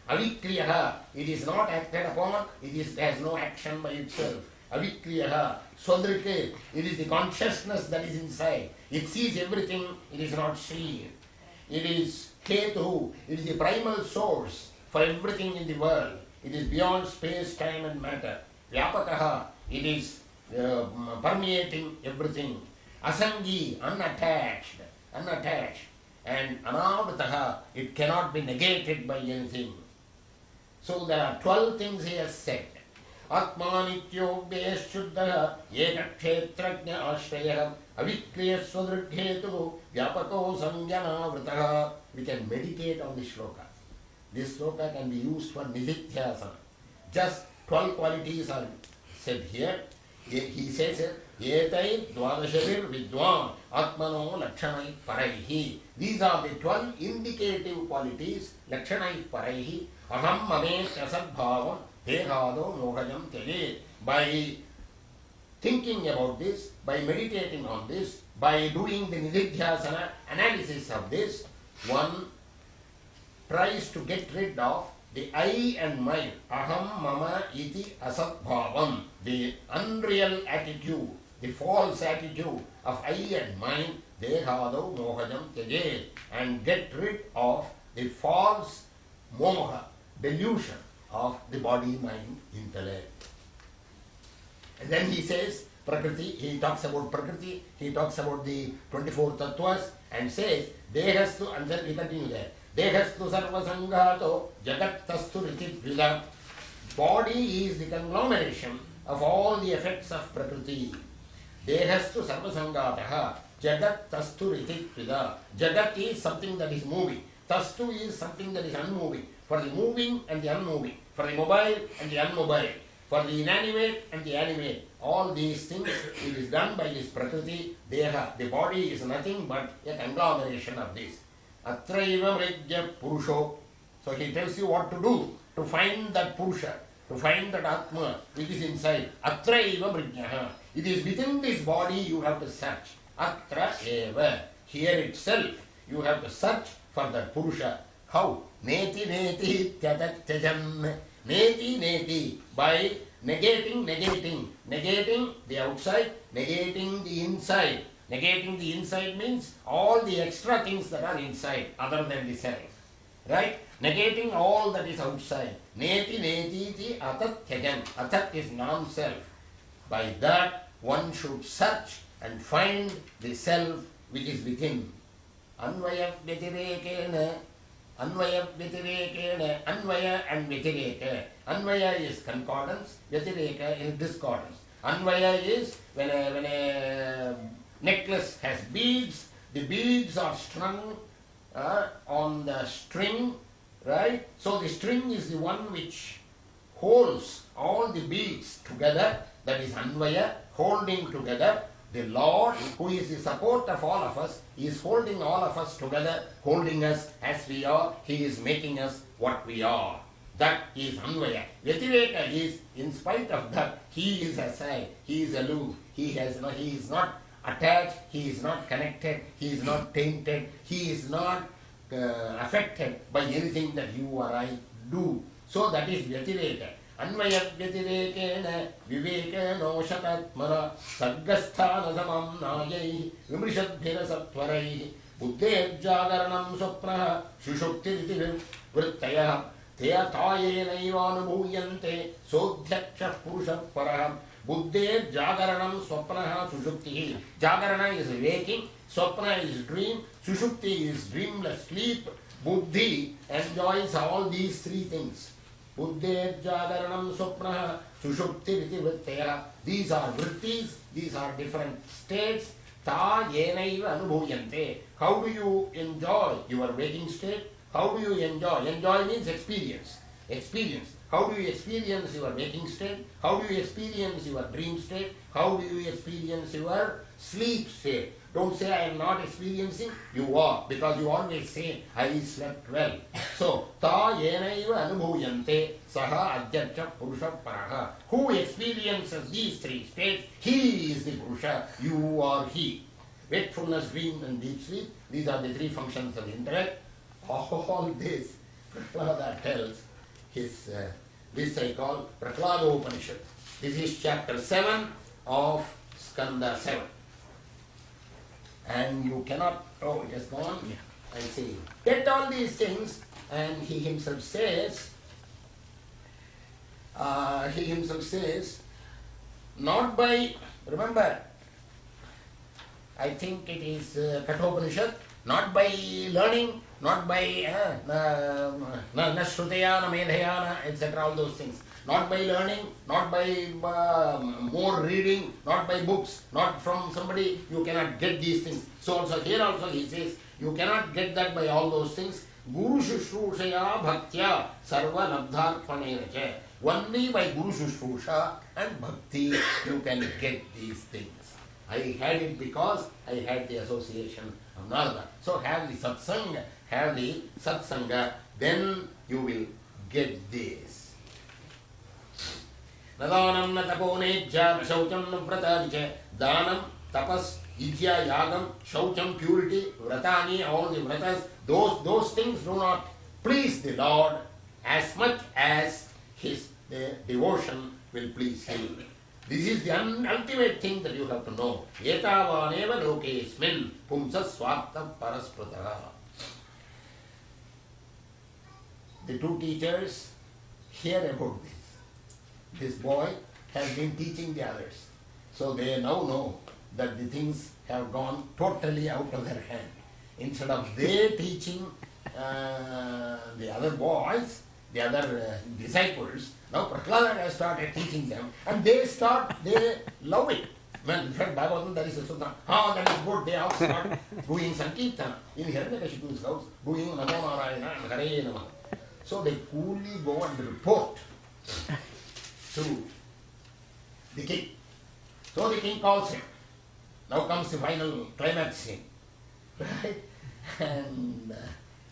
Avikriyaha. It is not acted upon. It has no action by itself. Avikriyaha. Swadrike. It is the consciousness that is inside. It sees everything. It is not seen. It is Ketu. It is the primal source for everything in the world. It is beyond space, time and matter. Vyapakaha. It is permeating everything. Asangi. Unattached. And anavritaha. It cannot be negated by anything. So there are 12 things he has said. Atma nityobhaya shuddha ekakshetrajna ashrayah avikriya swadriddhetu vyapako sanjanavritaha. We can meditate on this shloka. This shloka can be used for nidithyasana. Just 12 qualities are said here. He says, Etai dvadashavir vidwan atmano lakshanai paraihi. These are the 12 indicative qualities. Lakshanai paraihi. Aham mame asadbhavam dehado mohajam tyaje. By thinking about this, by meditating on this, by doing the nididhyasana analysis of this, one tries to get rid of the I and mine. Aham mama iti asadbhavam. The unreal attitude, the false attitude of I and mine. Dehado mohajam tyaje. And get rid of the false moha, delusion of the body, mind, intellect. And then he says, Prakriti, he talks about Prakriti, he talks about the 24 tattvas and says, Dehastu, and then we continue there. Dehastu sarva sanghato jagattastu ritidvida. Body is the conglomeration of all the effects of Prakriti. Dehastu sarva sanghataha jagattastu ritidvida. Jagat is something that is moving. Tastu is something that is unmoving. For the moving and the unmoving, for the mobile and the unmobile, for the inanimate and the animate, all these things, it is done by this Prakriti, Deha. The body is nothing but a conglomeration of this. Atraiva mrijya purusho. So he tells you what to do to find that Purusha, to find that Atma which is inside. Atraiva mrijya. It is within this body you have to search. Atra eva. Here itself you have to search for that Purusha. How? Neti neti tyatatyajan. Neti neti. By negating the outside, negating the inside. Negating the inside means all the extra things that are inside other than the self. Right? Negating all that is outside. Neti neti ti atatyajan. Atat is non-self. By that one should search and find the self which is within. Anvaya vyatirekena. Anvaya vyatirekena. Anvaya and vyatireka. Anvaya is concordance, vyatireka is discordance. Anvaya is when a necklace has beads, the beads are strung on the string, right? So the string is the one which holds all the beads together, that is Anvaya, holding together. The Lord, who is the support of all of us, is holding all of us together, holding us as we are. He is making us what we are. That is Anvaya. Vyatireka is, in spite of that, he is aside, he is aloof, he is not attached, he is not connected, he is not tainted, he is not affected by anything that you or I do. So that is Vyatireka. Anvaya vyatirekena vivekeno shatatmana sargasthana samam nayai vimrishadbhira sattvarai buddhe jagaranam swapnaha shushuktiriti vrittayah Teya tayenaiva anubhuyante sodhyaksha purusha parah buddhe jagaranam swapnaha sushuptihi. Jagarana is waking, swapna is dream, sushupti is dreamless sleep. Buddhi enjoys all these three things. Buddhe jagaranam swapnaha sushupti riti vrittaya. These are vrittis, these are different states. Ta yenaiva anubhuyante. How do you enjoy your waking state? How do you enjoy? Enjoy means experience. Experience. How do you experience your waking state? How do you experience your dream state? How do you experience your sleep state? Don't say I am not experiencing. You are, because you always say I slept well. So, ta yenaiva anubhuyante saha adhyarcha purusha paraha. Who experiences these three states? He is the Purusha. You are he. Wakefulness, dream and deep sleep. These are the three functions of the intellect. All this Prahlada tells his, this I call Prahlada Upanishad. This is chapter 7 of Skanda 7. And you cannot, oh, it has gone? Yeah. I see. Get all these things, and he himself says, not by, remember, I think it is Kathopanishad, not by learning, not by Nashrutayana, Medhayana, etc., all those things. Not by learning, not by more reading, not by books, not from somebody, you cannot get these things. So also here also he says, you cannot get that by all those things. Guru Shushrusaya Bhaktya Sarva Labdharpanena. Only by Guru Shushrusha and Bhakti you can get these things. I had it because I had the association of Narada. So have the satsanga, then you will get this. Nadanam natapone shaucham vrataviche danam tapas idya yagam shaucham purity vratani, all the vratas, those things do not please the Lord as much as his devotion will please him. This is the ultimate thing that you have to know. Etavaneva lokesmin pumsa swartha parasprataha. The two teachers hear about this. This boy has been teaching the others. So they now know that the things have gone totally out of their hand. Instead of they teaching the other boys, the other disciples, now Prahlada has started teaching them, and they love it. When in fact Bhagavatam there is a sutta, that is good, they all start doing Sankirtana in Hiranyakashipu's house, doing Namo Narayana and Hare Namah. So they coolly go and report to the king. So the king calls him. Now comes the final climax scene. Right? And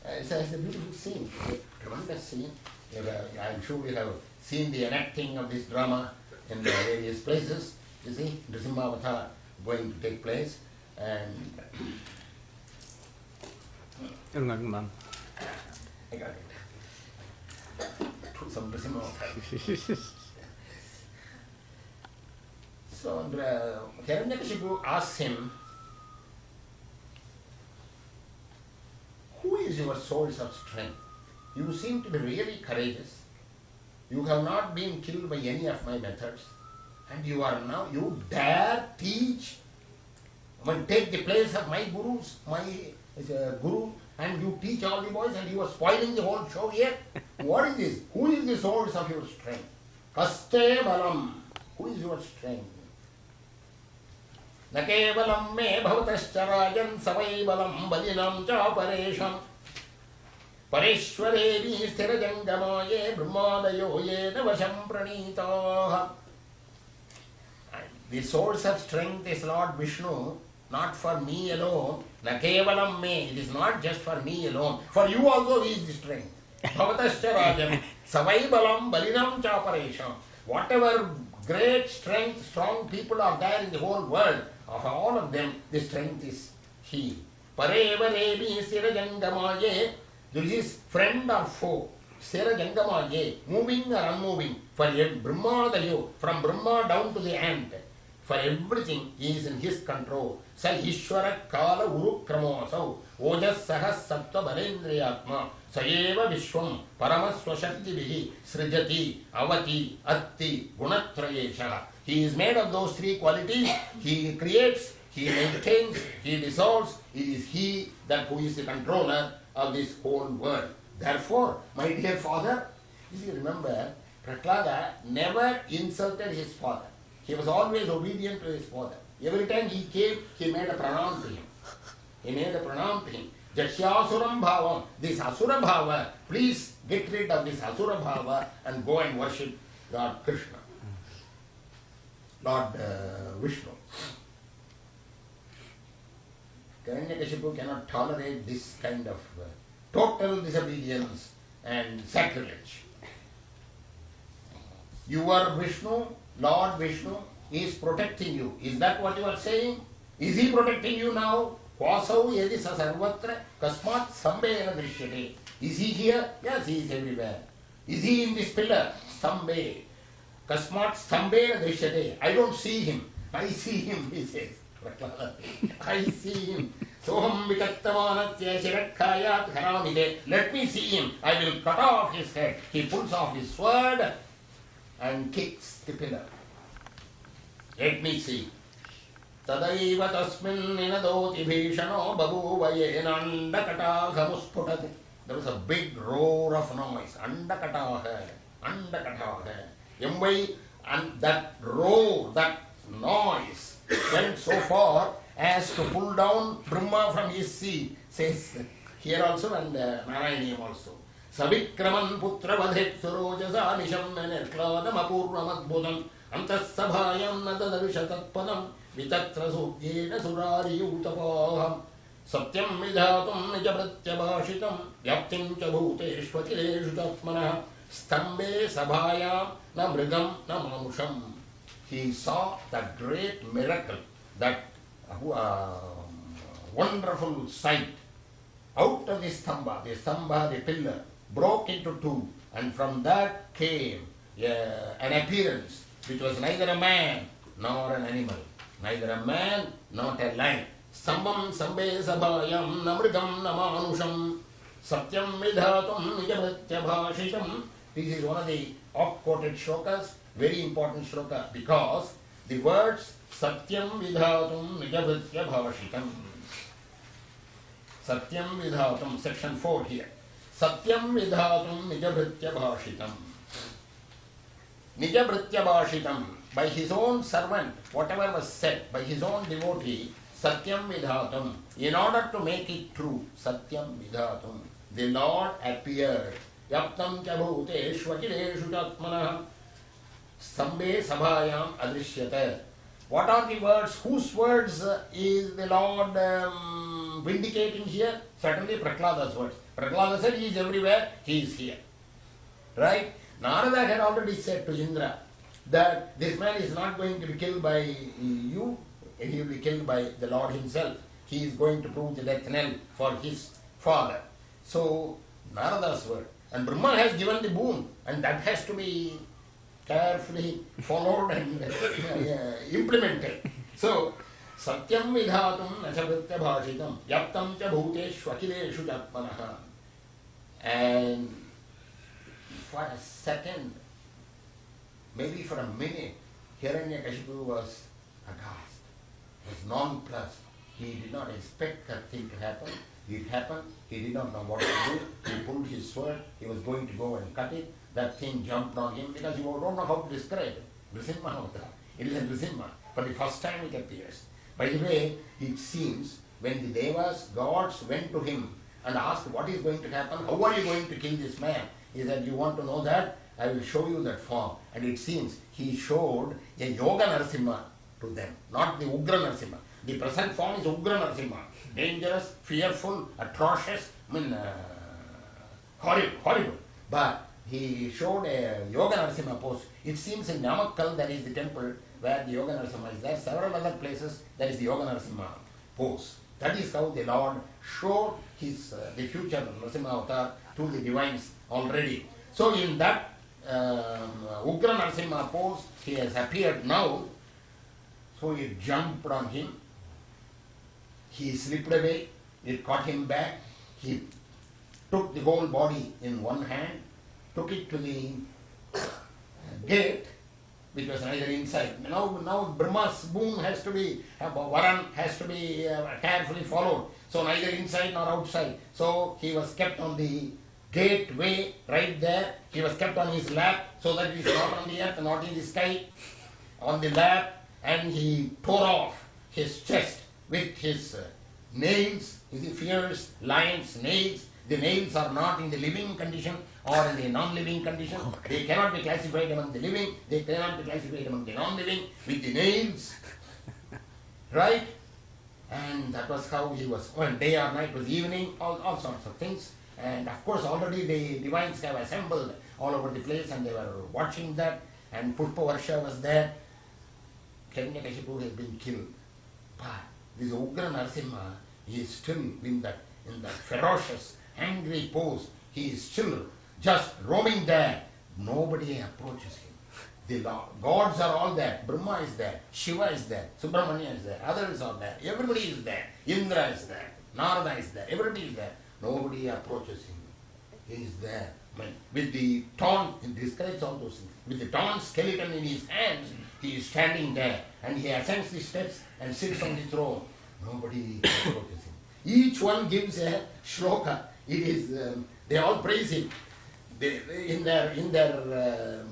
it's a beautiful scene, a tremendous scene. I'm sure you have seen the enacting of this drama in the various places. You see, Nrisimha going to take place, and I got it. Some Nrisimha. So Hiranyakashipu asks him, who is your source of strength? You seem to be really courageous. You have not been killed by any of my methods. And you dare teach, take the place of my gurus, my guru, and you teach all the boys, and you are spoiling the whole show here. What is this? Who is the source of your strength? Kaste balam. Who is your strength? Na kevalam me bhavatascharajan savai balam balinam cha paresham. Pareshwarevi sthirajangamaye brahmadayo ye navasham pranitaha. The source of strength is Lord Vishnu, not for me alone. Na kevalam me, it is not just for me alone. For you also is the strength. Bhavatascharajan savai balam balinam cha paresham. Whatever great strength, strong people are there in the whole world, of all of them, the strength is He. Parevarevi sthirajangamaye. This is friend or foe. Sthirajangamaye, moving or unmoving. For Brahmadayo, from Brahma down to the ant. For everything, he is in his control. Sa Ishvara Kala Uru Kramosau Ojas Sahas Sattva Barendriyatma Sayeva Vishwam Paramaswashakti Vihi Srijati Avati Atti Gunatrayesha. He is made of those three qualities. He creates, he maintains, he dissolves. It is he that who is the controller of this whole world. Therefore, my dear father, if you remember, Prahlada never insulted his father. He was always obedient to his father. Every time he came, he made a pranam to him. He made a pranam to him. Jasyasuram bhavam, this asura bhava, please get rid of this asura bhava and go and worship Lord Krishna, Lord Vishnu. Hiranyakashipu cannot tolerate this kind of total disobedience and sacrilege. You are Vishnu, Lord Vishnu is protecting you. Is that what you are saying? Is he protecting you now? Vasau yadisa sarvatra kasmat sambena drishyate. Is he here? Yes, he is everywhere. Is he in this pillar? Sambe. Kasmat sambena drishyate. I don't see him. I see him, he says. I see him. Soham vikattamanatya shirakkayat haramite. Let me see him. I will cut off his head. He pulls off his sword and kicks the pillar. Let me see. Tadaiva tasmin ninadoti bhishano babuva yena andakataha musputat. There was a big roar of noise. Andakataha. Andakataha. Yamvai, and that roar, that noise went so far as to pull down Brahma from his seat. Says here also and Narayaniam also. Savikraman putra vadhet surojasa nisham nirkladam apurvam adbudam antas sabhayam nadadavishatatpadam vitatra sugyena surari utapaham satyam vidhatum nijapratyabhashitam vyaptim cha bhuteshvakileshu tatmanah stambe sabhayam na mrigam na manusham. He saw that great miracle, that wonderful sight. Out of the stamba, the pillar, broke into two, and from that came an appearance which was neither a man nor an animal, neither a man nor a lion. Sambam sambe sabhayam namrigam namanusham satyam vidhatum nijamritya bhashitam. This is one of the oft-quoted shlokas, very important shloka, because the words satyam vidhatum nijamritya bhashitam. Satyam vidhatum, section 4 here. Satyam vidhatum nijabhritya bhashitam. Nijabhritya bhashitam. By his own servant, whatever was said, by his own devotee, satyam vidhatum. In order to make it true, satyam vidhatum, the Lord appeared. Yaptam cha bhuteshu akileshu tatmanah sambe sabhayam adrishyate. What are the words? Whose words is the Lord vindicating here? Certainly Prahlada's words. Prahlada said he is everywhere, he is here. Right? Narada had already said to Indra that this man is not going to be killed by you, he will be killed by the Lord himself. He is going to prove the death knell for his father. So, Narada's word. And Brahma has given the boon, and that has to be carefully followed and implemented. So, satyam vidhatum nachavritya bhashitam yaptam cha bhuteshu akileshu tatmanah. And for a second, maybe for a minute, Hiranyakashipu was aghast, was nonplussed. He did not expect that thing to happen. It happened. He did not know what to do. He pulled his sword. He was going to go and cut it. That thing jumped on him because you don't know how to describe it. Nrisimha avatar. It is a Nrisimha. For the first time it appears. By the way, it seems when the devas, gods went to him and asked what is going to happen, how are you going to kill this man? He said, you want to know that? I will show you that form. And it seems he showed a Yoga Narasimha to them, not the Ugra Narasimha. The present form is Ugra Narasimha. Dangerous, fearful, atrocious, horrible. But he showed a Yoga Narasimha pose. It seems in Namakkal there is the temple where the Yoga Narasimha is there. Several other places there is the Yoga Narasimha pose. That is how the Lord showed his the future Narasimha avatar to the divines already. So in that Ugra Narasimha pose he has appeared now. So it jumped on him. He slipped away. It caught him back. He took the whole body in one hand, took it to the gate, which was neither inside. Now Brahma's boon has to be, Varan has to be carefully followed. So neither inside nor outside. So he was kept on the gateway right there. He was kept on his lap so that he is not on the earth, not in the sky, on the lap. And he tore off his chest with his nails. You see, fierce lion's nails. The nails are not in the living condition or in the non-living condition. Okay. They cannot be classified among the living. They cannot be classified among the non-living with the nails. Right? And that was how he was. Well, day or night was evening, all sorts of things. And of course already the divines have assembled all over the place and they were watching that. And Pushpa Varsha was there. Hiranyakashipu has been killed. But this Ugra Narasimha, he is still in that ferocious, angry pose. He is still just roaming there. Nobody approaches him. The gods are all there. Brahma is there. Shiva is there. Subramanya is there. Others are there. Everybody is there. Indra is there. Narada is there. Everybody is there. Nobody approaches him. He is there. With the torn, it describes all those things. With the torn skeleton in his hands, he is standing there. And he ascends the steps and sits on the throne. Nobody approaches him. Each one gives a shloka. It is, they all praise him. In their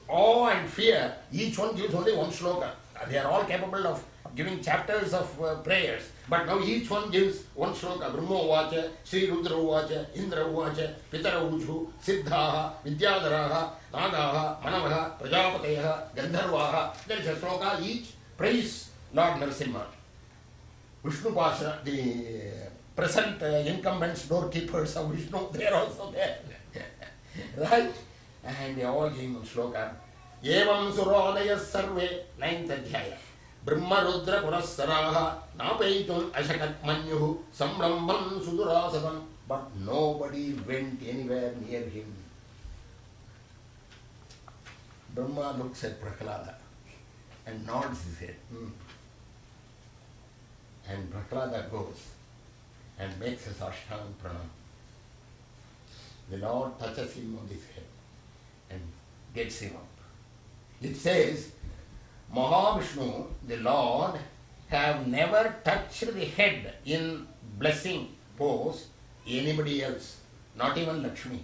awe and fear, each one gives only one shloka. They are all capable of giving chapters of prayers. But now each one gives one shloka. Brahma uvacha, Sri Rudra uvacha, Indra uvacha, Pitara uju, Siddhaha, Vidyadharaha, Nagaha, Manavaha, Prajapatayaha, Gandharvaha. There is a shloka each. Praise Lord Narasimha. Vishnu Pasha, the present incumbents, doorkeepers of Vishnu, they are also there. Right? And they all gave one shloka. Evam surodayas sarve, 9th adhyaya. Brahma Rudra Purassaraha, Napaitum Ashakat Manyuhu, Sambrambam Sudurasadam. But nobody went anywhere near him. Brahma looks at Prahlada and nods his head. And Prahlada goes and makes a Ashtanga Pranam. The Lord touches him on his head and gets him up. It says, Mahavishnu, the Lord, have never touched the head in blessing pose anybody else, not even Lakshmi.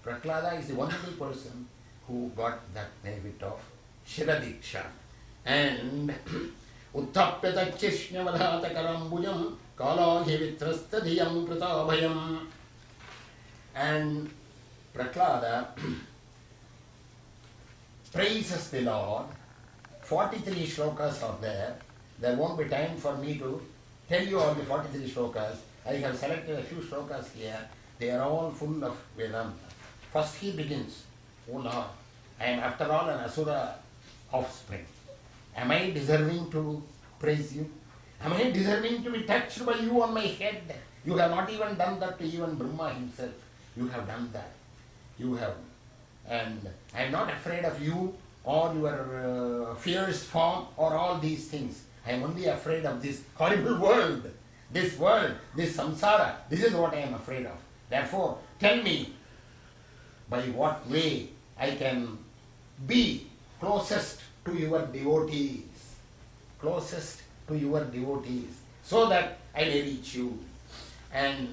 Prahlada is the only person who got that benefit of Shiradiksha. And Uttapyata Chishnavadhata Karambujam Kalahi Vitrasta Diyam Pratabhayam. And Prahlada praises the Lord. 43 shlokas are there. There won't be time for me to tell you all the 43 shlokas. I have selected a few shlokas here. They are all full of Vedanta. First he begins, O Lord, I am after all an Asura offspring. Am I deserving to praise you? Am I deserving to be touched by you on my head? You have not even done that to even Brahma himself. You have done that. You have. And I am not afraid of you or your fierce form or all these things. I am only afraid of this horrible world. This samsara. This is what I am afraid of. Therefore, tell me by what way I can be closest to your devotees. Closest to your devotees. So that I may reach you. And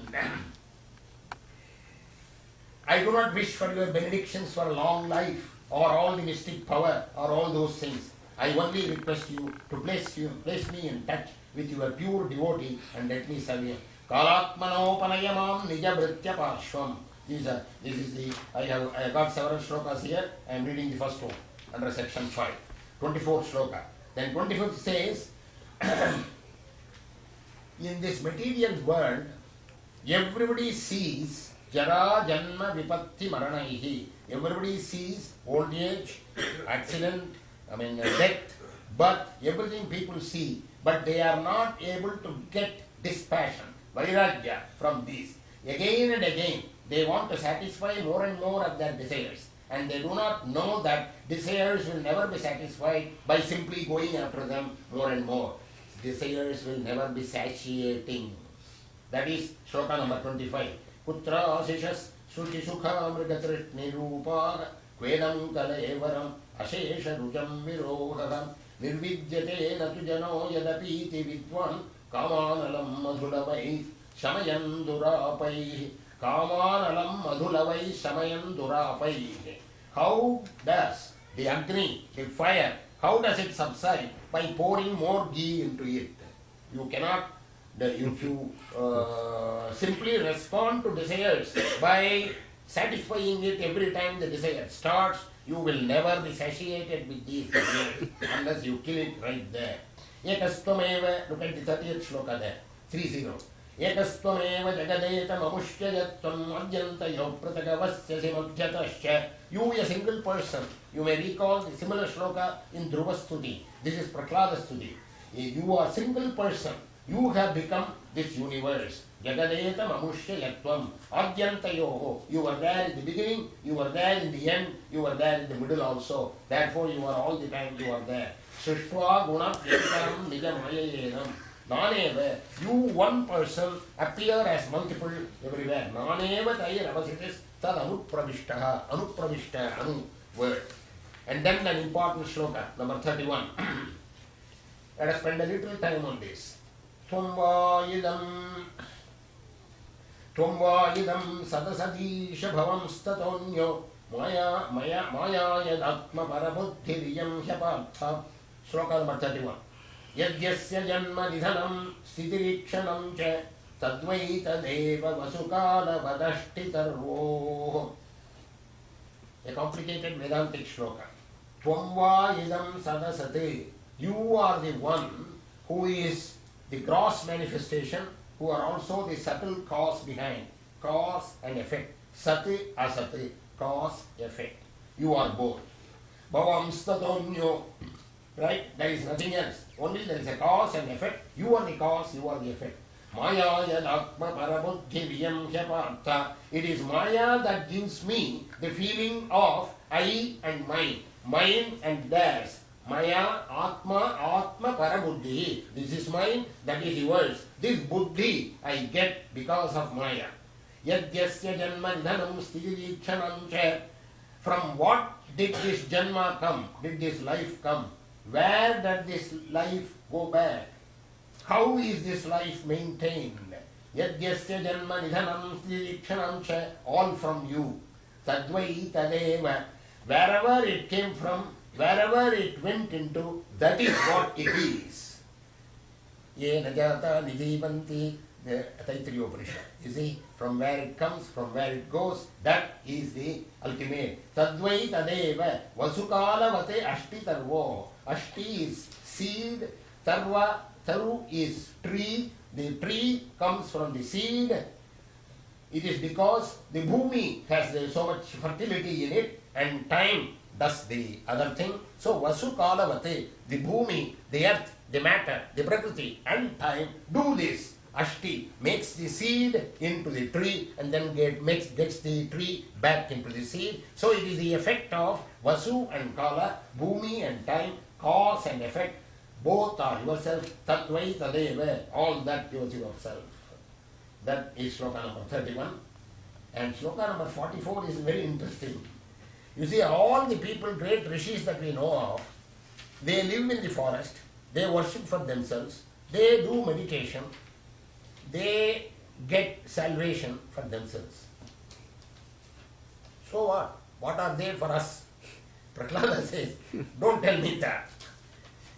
I do not wish for your benedictions for a long life or all the mystic power or all those things. I only request you to place me in touch with your pure devotee and let me serve you. Kalatmanopanayamam nijabritya parshvam. I have got several shlokas here. I am reading the first one under section 5. 24th shloka. Then 25th says, in this material world, everybody sees Jara Janma Vipatti Maranaihi. Everybody sees old age, accident, death, birth, everything people see. But they are not able to get dispassion, vairagya from these. Again and again, they want to satisfy more and more of their desires. and they do not know that desires will never be satisfied by simply going after them more and more. Desires will never be satiating. That is shloka number 25. Kutra asishas shuchi sukha mrigatrit nirupa kvedam kalevaram ashesha rujam viroham nirvidyate natu jano yadapiti vidwan kamanalam madhulavai shamayan durapai kamanalam madhulavai shamayan durapai. How does the Agni, the fire, how does it subside? By pouring more ghee into it. You cannot, if you simply respond to desires by satisfying it every time the desire starts, you will never be satiated with these desires unless you kill it right there. Ekastvameva, look at the 30th shloka there, 30. Ekastvameva jagadetam amushyayattvam adyantayo pratagavasyasi madhyatascha. You, a single person, you may recall the similar shloka in Dhruva Stuti. This is Prahlada Stuti. You are a single person. You have become this universe. Jagadetam amushyayattvam adyantayoho. You were there in the beginning, you were there in the end, you were there in the middle also. Therefore you are all the time you are there. Srishtva guna vyaktam nijamayayenam. Naneva, you one person appear as multiple everywhere. Naneva tayir avasitis tad anupravishtaha. Anupravishta, anu word. And then an important shloka, number 31. Let us spend a little time on this. Tvamva idam sadasadisha bhavam statonyo maya yadatma parabuddhiriyam hyapartha. Shloka number 31. Yadyasya janma nidhanam sthitirikshanam cha tadvaita deva vasukala vadashtitarvoh. A complicated Vedantic shloka. Tvamva idam sadasate. You are the one who is the gross manifestation, who are also the subtle cause behind. Cause and effect. Sati asati. Cause, effect. You are both. Bhavam statonyo. Right? There is nothing else. Only there is a cause and effect. You are the cause, you are the effect. Maya yadatma parabuddhiviyam hyapartha. It is Maya that gives me the feeling of I and mine. Mine and theirs. Maya atma parabuddhi. This is mine, that is yours. This buddhi I get because of Maya. Yadyasya janma nidhanam sthitirikshanam cha. From what did this janma come? Did this life come? Where did this life go back? How is this life maintained? Yadyasya janma nidhanam sthitirikshanam cha. All from you. Tadvaita deva. Wherever it came from, wherever it went into, that is what it is. Ye najata nijivanti, the Taittiriya Upanishad. You see, from where it comes, from where it goes, that is the ultimate. Tadvaita deva vasukala vate ashti tarvo. Ashti is seed, tarva, taru is tree. The tree comes from the seed. It is because the bhumi has so much fertility in it, and time does the other thing. So Vasukalavate, the bhumi, the earth, the matter, the prakriti and time do this. Ashti makes the seed into the tree and then gets the tree back into the seed. So it is the effect of Vasu and Kala, bhumi and time, cause and effect. Both are yourself. Tatvai tadeva, all that is yourself. That is shloka number 31. And shloka number 44 is very interesting. You see, all the people, great rishis that we know of, they live in the forest, they worship for themselves, they do meditation, they get salvation for themselves. So what? What are they for us? Prahlada says, don't tell me that.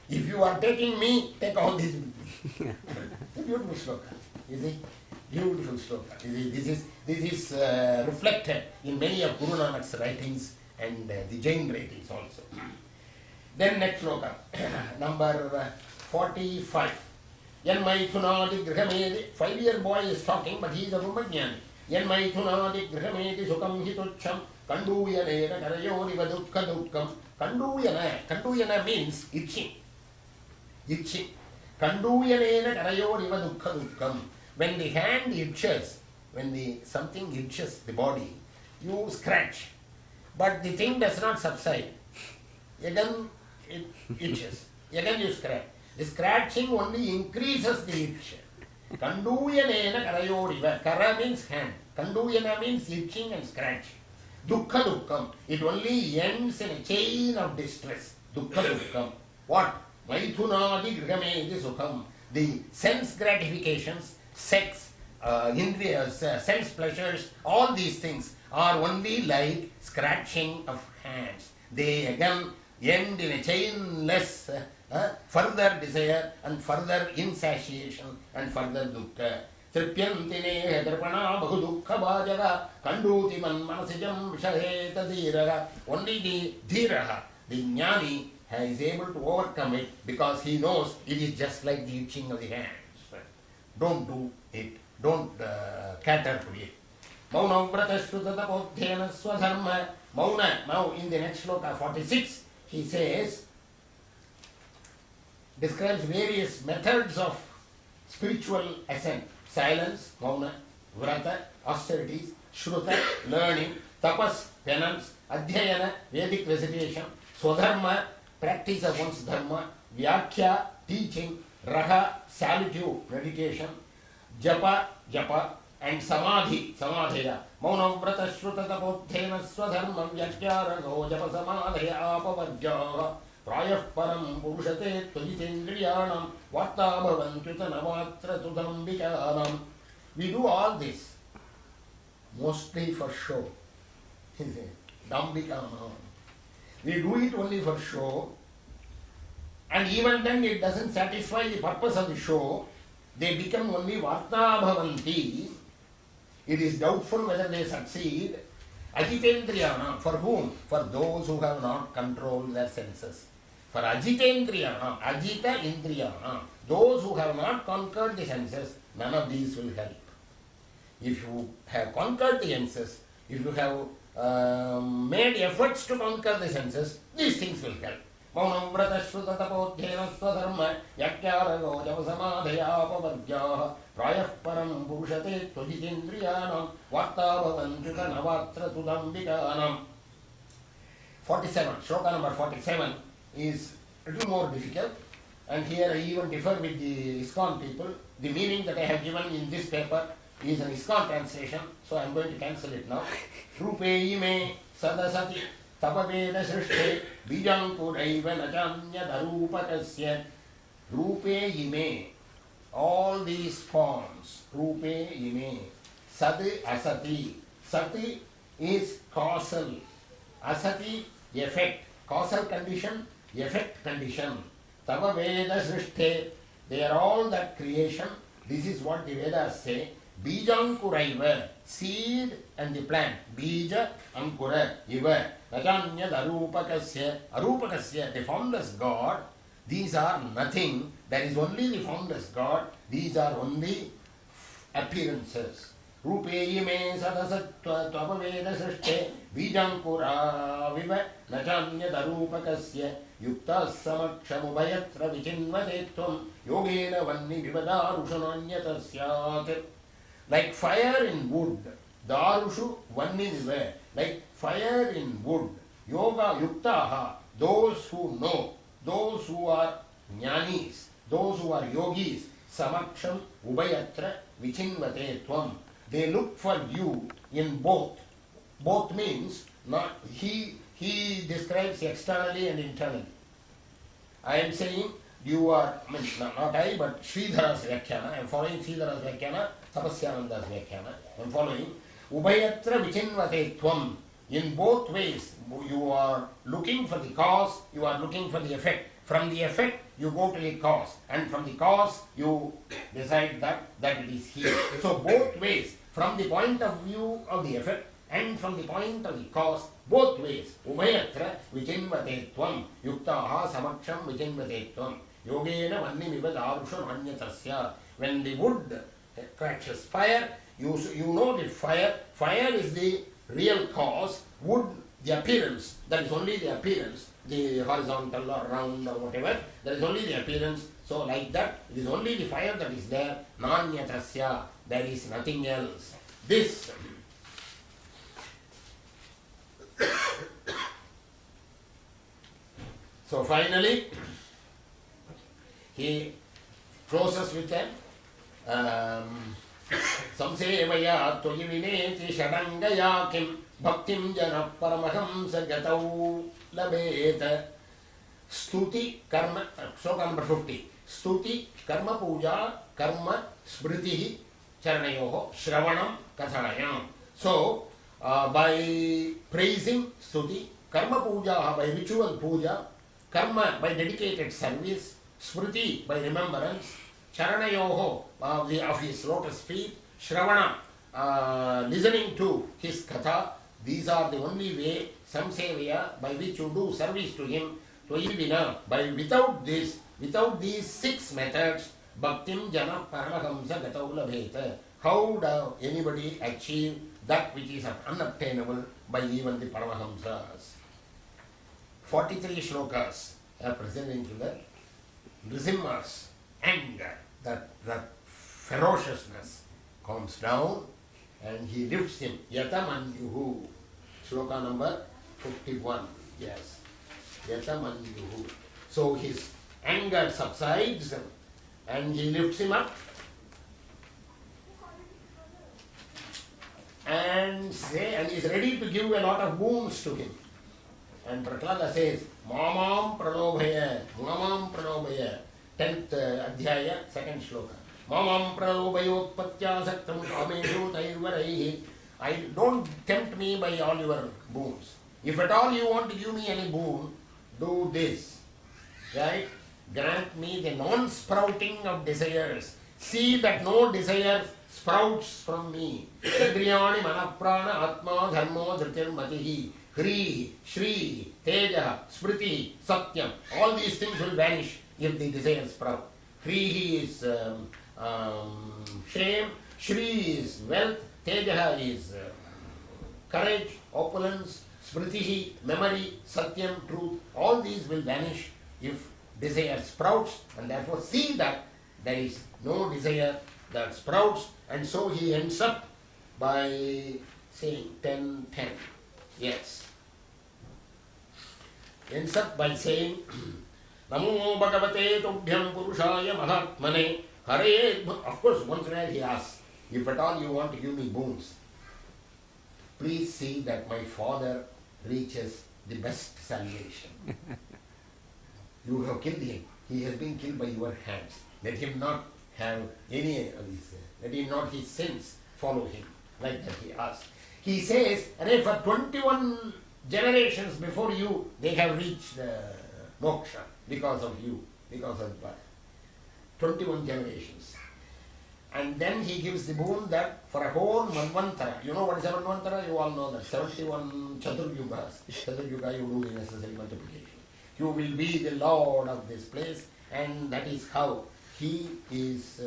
If you are taking me, take all these with me. It's a beautiful sloka. You see? Beautiful sloka. This is reflected in many of Guru Nanak's writings and the Jain writings also. Then next sloka, number 45. Yanmaithunadi grihamedi. 5-year boy is talking, but he is a Brahmajnani. Yanmaithunadi grihamedi sukam hitucham kanduyanera karayoriva dukkha dukkam. Kanduyana means itching. Itching. Kanduyanera karayoriva dukkha dukkam. When the hand itches, when something itches the body, you scratch. but the thing does not subside. Again it itches. Again you scratch. The scratching only increases the itch. Kanduyanena karayoriva. Kara means hand. Kanduyana means itching and scratching. Dukkha dukkam. It only ends in a chain of distress. Dukkha dukkam. What? Maithunadi grihamedi sukham. The sense gratifications, sex, indriyas, sense pleasures, all these things are only like scratching of hands. They again end in a chainless further desire and further insatiation and further dukkha. Tripyantine drapana bahu dukkha bhajaga kanduti man manasijam vishaheta dhiraha. Only the dhiraha, the jnani, is able to overcome it because he knows it is just like the itching of the hands. Don't do it. Don't cater to it. Mauna vrata shrutata bodhyena swadharma. Mauna, now in the next sloka 46, he says, describes various methods of spiritual ascent. Silence, mauna, vrata, austerities, shruta, learning, tapas, penance, adhyayana, Vedic recitation, swadharma, practice of one's dharma, vyakhya, teaching, raha, solitude, meditation, japa, japa, and samadhi, samadhya. Maunam vrata shrutata bodhyena swadharmam vyakyarano japa samadhya apavarjaha prayah param purushate tvajitendriyanam varta bhavantyutanamatra tudambikanam. We do all this mostly for show. Dambikanam. We do it only for show, and even then it doesn't satisfy the purpose of the show. They become only varta bhavanti. It is doubtful whether they succeed. Ajitendriyana, for whom? For those who have not controlled their senses. For ajitendriyana, ajita indriyana, those who have not conquered the senses, none of these will help. If you have conquered the senses, if you have made efforts to conquer the senses, these things will help. Maunam vrata shrutata bodhyena swadharma yakyarano javasamadhaya pavarjaha prayah param purushate tvajitendriyanam varta bhavantyuta navatra tudambikanam. 47, shloka number 47 is a little more difficult, and here I even differ with the ISKCON people. The meaning that I have given in this paper is an ISKCON translation, so I am going to cancel it now. Rupe ime sadasati tapaveda srishte bijankuraiva nachanya darupakasya. Rupe ime, all these forms, rupe ime, sad asati. Sati is causal, asati effect, causal condition, effect condition. Tapaveda srishte, they are all that creation. This is what the Vedas say. Bijankuraiva, seed and the plant. Bija, ankura, iva. Najanya arupakasya. Arupakasya, the formless God. These are nothing. There is only the formless God. These are only appearances. Rupeyi me sadasatva tvapaveda srishte bijankura viva najanya darupakasya yukta samakshamubhayatra vichinvatetvam yogena vanni vivadarushunanyata syat. Like fire in wood, darushu vanni viva. Like fire in wood, yoga yuktaha, those who know, those who are jnanis, those who are yogis, samaksham ubhayatra vichinvatetvam. They look for you in both. Both means not he describes externally and internally. I am saying you are, I mean, not I, but Sridhara's Vyakhyana. I am following Sridhara's Vyakhyana, Tapasyananda's Vyakhyana. I am following Ubhayatra Vichinvatetvam. In both ways, you are looking for the cause, you are looking for the effect. From the effect, you go to the cause. And from the cause, you decide that it is here. So both ways, from the point of view of the effect and from the point of the cause, both ways. Ubhayatra vichinvatetvam yuktaha samaksham vichinvatetvam yogena vannimiva darusham anyatasya. When the wood catches fire, you know that fire is the real cause. Wood, the appearance, that is only the appearance, the horizontal or round or whatever, that is only the appearance. So like that, it is only the fire that is there, nanyatasya, there is nothing else. This So finally, he closes with a Samsevaya Toyivineti Shadangaya Kim Bhaktim Jana Paramahamsa Gatau Labeta Stuti Karma, sloka number 50. Stuti Karma Puja Karma Smritihi Charanayoho Shravanam Kathayam. So, by praising Stuti, Karma Puja by ritual puja, Karma by dedicated service, Smriti by remembrance, Charanayoho of his lotus feet, Shravana listening to his katha. These are the only way, Samsevaya, by which you do service to him. Without these 6 methods, Bhaktim Jana Paramahamsa Gatau Labheta. How does anybody achieve that which is unobtainable by even the Paramahamsas? 43 shlokas are presenting to the Nrisimha's anger, that ferociousness comes down and he lifts him. Yatamanyuhu. Shloka number 51. Yes. Yatamanyuhu. So his anger subsides and he lifts him up and is ready to give a lot of wounds to him. And Prahlada says, Mamam Pranobhaya, 10th Adhyaya, 2nd Shloka. Mamam Pranobhayotpatya Saktam Kameshu Tairvaraihi. Don't tempt me by all your boons. If at all you want to give me any boon, do this. Right? Grant me the non-sprouting of desires. See that no desire sprouts from me. Indriyani Manaprana Atma Dharmo Dhritir Matihi. Hri, Shri, Teja, Smriti, Satyam. All these things will vanish if the desire sprout. Hri is shame, Shri is wealth, Teja is courage, opulence, Smriti, memory, Satyam, truth. All these will vanish if desire sprouts, and therefore see that there is no desire that sprouts, and so he ends up by saying 10:10. Yes. Ends up by saying Namo Bhagavate Tubhyam Purushaya Mahatmane Hare. Of course, once where he asks, if at all you want to give me boons, please see that my father reaches the best salvation. You have killed him. He has been killed by your hands. Let him not have any of these. Let him not his sins follow him. Like that he asks. He says, and for 21 generations before you, they have reached moksha because of you, because of birth. 21 generations. And then he gives the boon that for a whole Manvantara, you know what is a Manvantara? You all know that. 71 Chaturyugas. Chaturyuga you do the necessary multiplication. You will be the Lord of this place, and that is how he is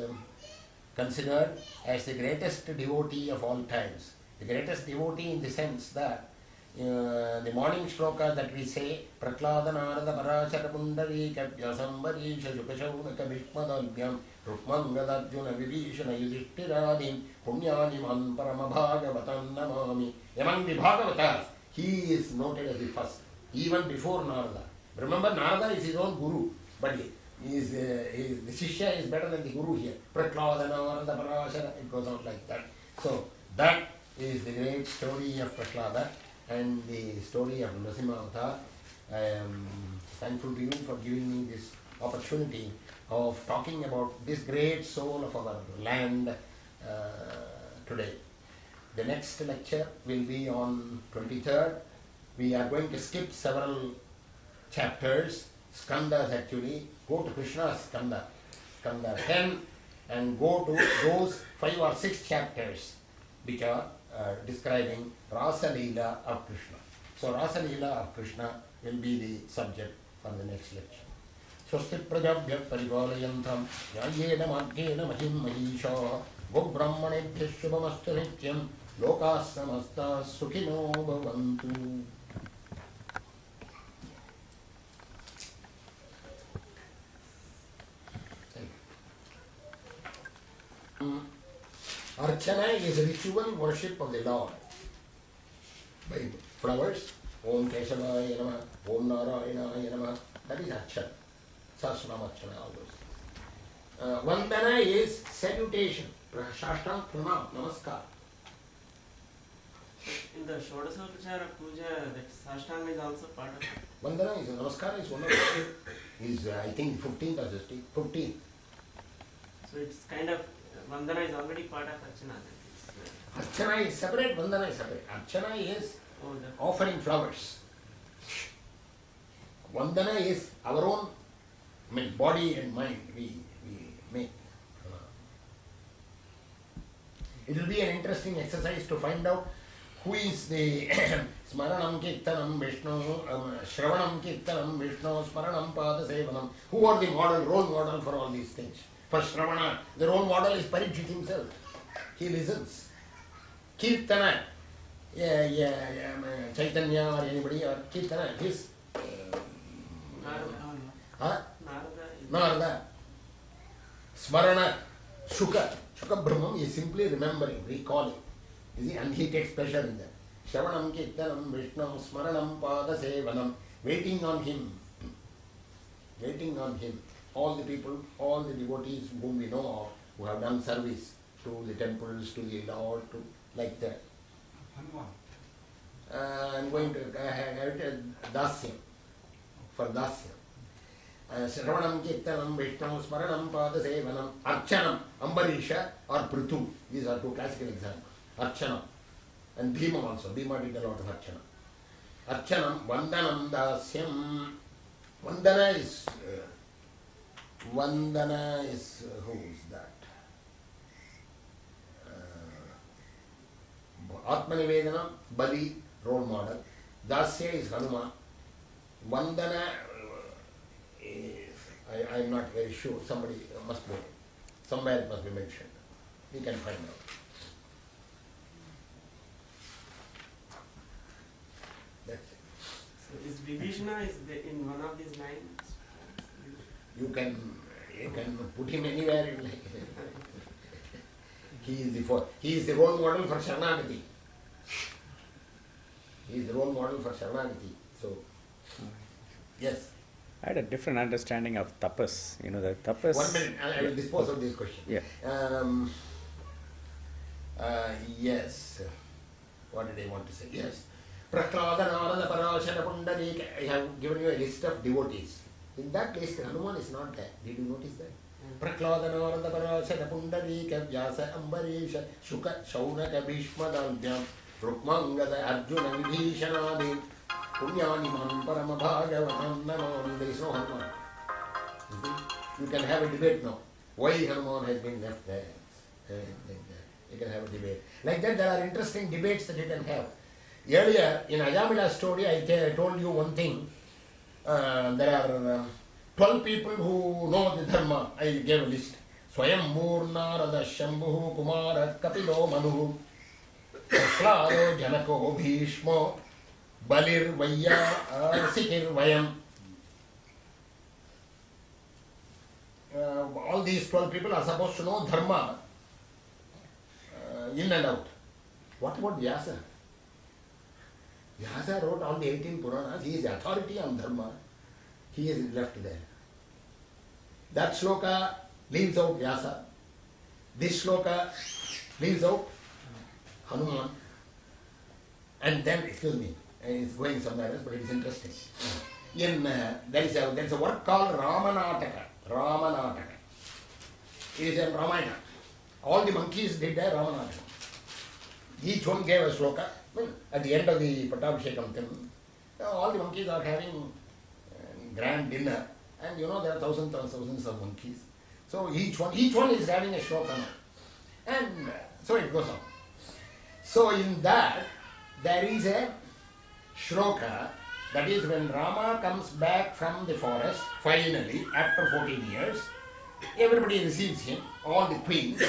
considered as the greatest devotee of all times. The greatest devotee in the sense that the morning shloka that we say, Prahlada Narada Parashara Pundari Kapya Sambarisha Shukashaunaka Bhishmadalvyam Rukmangadarjuna Vibhishana Yudhishthiradim Punyanimam Paramabhagavatam Namami. Among the Bhagavatas, he is noted as the first, even before Narada. Remember, Narada is his own guru, but the Shishya is better than the guru here. Prahlada Narada Parashara, it goes on like that. So, that is the great story of Prahlada and the story of Nrisimha Avatar. I am thankful to you for giving me this opportunity of talking about this great soul of our land today. The next lecture will be on 23rd. We are going to skip several chapters, skandas actually. Go to Krishna's skanda, skanda 10, and go to those 5 or 6 chapters which are describing Rasa Leela of Krishna. So Rasa Leela of Krishna will be the subject for the next lecture. Swasti prajabhya parivalayantam yayena madhyena mahim mahisha gobrahmanebhya shubhamastu nityam lokas samasta sukhino bhavantu. Archana is ritual worship of the Lord by flowers. Om Keshavaya Namaha, Om Narayana Namaha, That is Archana. Sahasranam Archana, all those things. Vandana is salutation. Shashtang Pranam, Namaskar. In the Shodasopachara Puja, that Sashtanga is also part of it. Vandana is, Namaskar is one of them. Is I think 15th or 16th. 15th. So it's kind of, Vandana is already part of Archana. Archana is separate, Vandana is separate. Archana is offering flowers. Vandana is our own body and mind we make. It will be an interesting exercise to find out who is the Smaranam Kirtanam Vishnu, Shravanam Kirtanam Vishnu, Smaranam Pada Sevanam. Who are the role model for all these things? For Shravana, the role model is Parikshit himself. He listens. Kirtana, Chaitanya or anybody, or Kirtana, his Narada. Smarana, Shuka Brahmam is simply remembering, recalling. You see, and he takes pleasure in that. Shravanam Kirtanam Vishnu Smaranam Pada Sevanam. Waiting on him. Waiting on him. All the people, all the devotees whom we know of, who have done service to the temples, to the Lord, to like that. I'm going to have Dasyam. For Dasyam. Shravanam Kirtanam Vishnu Smaranam Pada Sevanam Archanam Ambarisha or Prithu. These are two classical examples. Archana. And Bhima also. Bhima did a lot of Archana. Archanam Vandanam Dasyam. Vandana is who is that? Atmanivedana, Bali, role model. Dasya is Hanuma. Vandana is, I am not very sure. Somebody must be, somewhere it must be mentioned. We can find out. That's it. So is Vibhishana in one of these nine? You can put him anywhere you like. He is the role model for Sharanagati. He is the role model for Sharanagati. So, yes. I had a different understanding of tapas. You know, the tapas. 1 minute, I will dispose of this question. Yeah. Yes. What did I want to say? Yes. Prahlada Narada Parashara Pundarika. I have given you a list of devotees. In that list, Hanuman is not there. Did you notice that? Prahlada Narada Parashara Pundarika Vyasa Ambarisha Shuka Shaunaka Bhishma Dalbyam Rukmangada Arjuna Vibhishanadi Punyaniman Parama Bhagavatam Namam. There is no Hanuman. You can have a debate now. Why Hanuman has been left there? You can have a debate. Like that, there are interesting debates that you can have. Earlier, in Ajamila's story, I told you one thing. There are 12 people who know the Dharma. I gave a list. Swayambhur Narada Shambhu Kumara Kapilo Manu Prahlado Janako Bhishmo Balir Vaya Sikir Vayam. All these 12 people are supposed to know Dharma in and out. What about Vyasa? Vyasa wrote all the 18 Puranas. He is the authority on Dharma. He is left there. That shloka leaves out Vyasa. This shloka leaves out Hanuman. And then, excuse me, it's going somewhere else, but it is interesting. There is a work called Ramanataka. Ramanataka. It is in Ramayana. All the monkeys did their Ramanataka. Each one gave a shloka. At the end of the Pattabhishekam thing, all the monkeys are having grand dinner, and you know there are thousands of monkeys. So each one is having a shloka now. And so it goes on. So in that, there is a shloka, that is when Rama comes back from the forest, finally, after 14 years, everybody receives him, all the queens,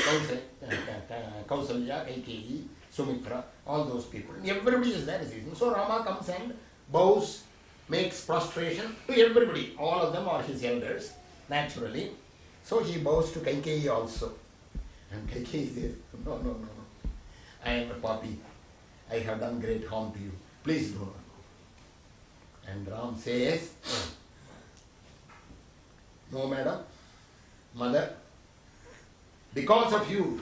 Kausalya, Kaikeyi, Sumitra, all those people. Everybody is there receiving him. So Rama comes and bows, makes prostration to everybody. All of them are his elders, naturally. So he bows to Kaikeyi also. And Kaikeyi says, no. I am a puppy. I have done great harm to you. Please do not go. And Ram says, No, madam. Mother, because of you,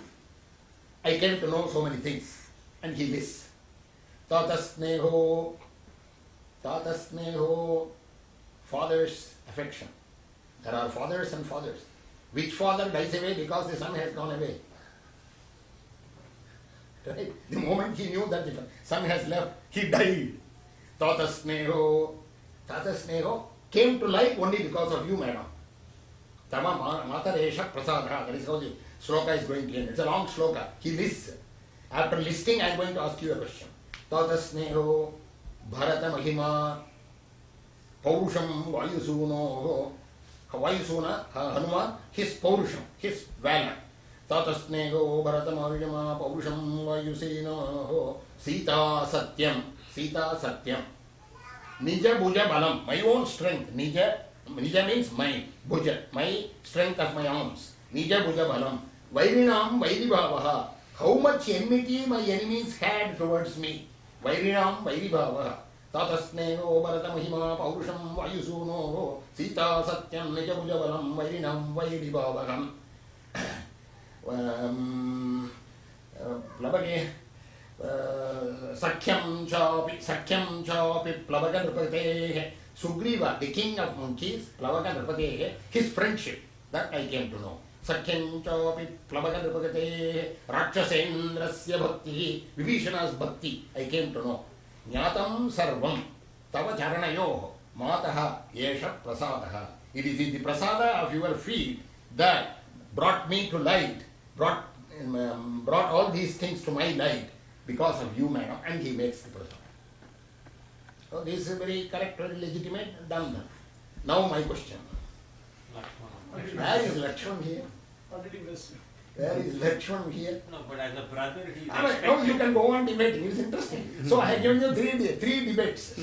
I came to know so many things. And he lists. Tatasneho, father's affection. There are fathers and fathers. Which father dies away because the son has gone away? Right? The moment he knew that the son has left, he died. Tatasneho came to life only because of you, madam. Tama mataresha prasadha. That is how the sloka is going to end. It's a long sloka. He lists. After listing, I am going to ask you a question. Tatasneho bharata mahima paurusham vayusuno. Vayusuna, Hanuman, his paurusham, his valor. Tatasneho bharata mahima paurusham vayusino. Sita satyam. Nija bhuja balam, my own strength. Nija means my bhuja, my strength of my arms. Nija bhuja balam. Vairinam vairibhavaha. How much enmity my enemies had towards me. Vairinam vairibhavaha. Tatasneho bharata mahima paurusham vayusuno. Sita satyam nija bhuja balam. Vairinam vairibhavaham. Plabage. Sakyam chapi Plavaga Nrupate. Sugriva, the king of monkeys, Plavaga Nrupate, his friendship, that I came to know. Sakyam chapi Plavaga Nrupate, Rakshasendrasya bhakti, Vibhishana's bhakti, I came to know. Jnatam sarvam, tava charanayoh, mataha yesha prasadaha. It is the prasada of your feet that brought me to light, brought all these things to my light. Because of you, madam, and he makes the prasada. So this is very correct, very legitimate, done. Now my question. Where is Lakshman here? Where is Lakshman here? No, but as a brother, he is no, you can go on debating, it's interesting. So I have given you three debates.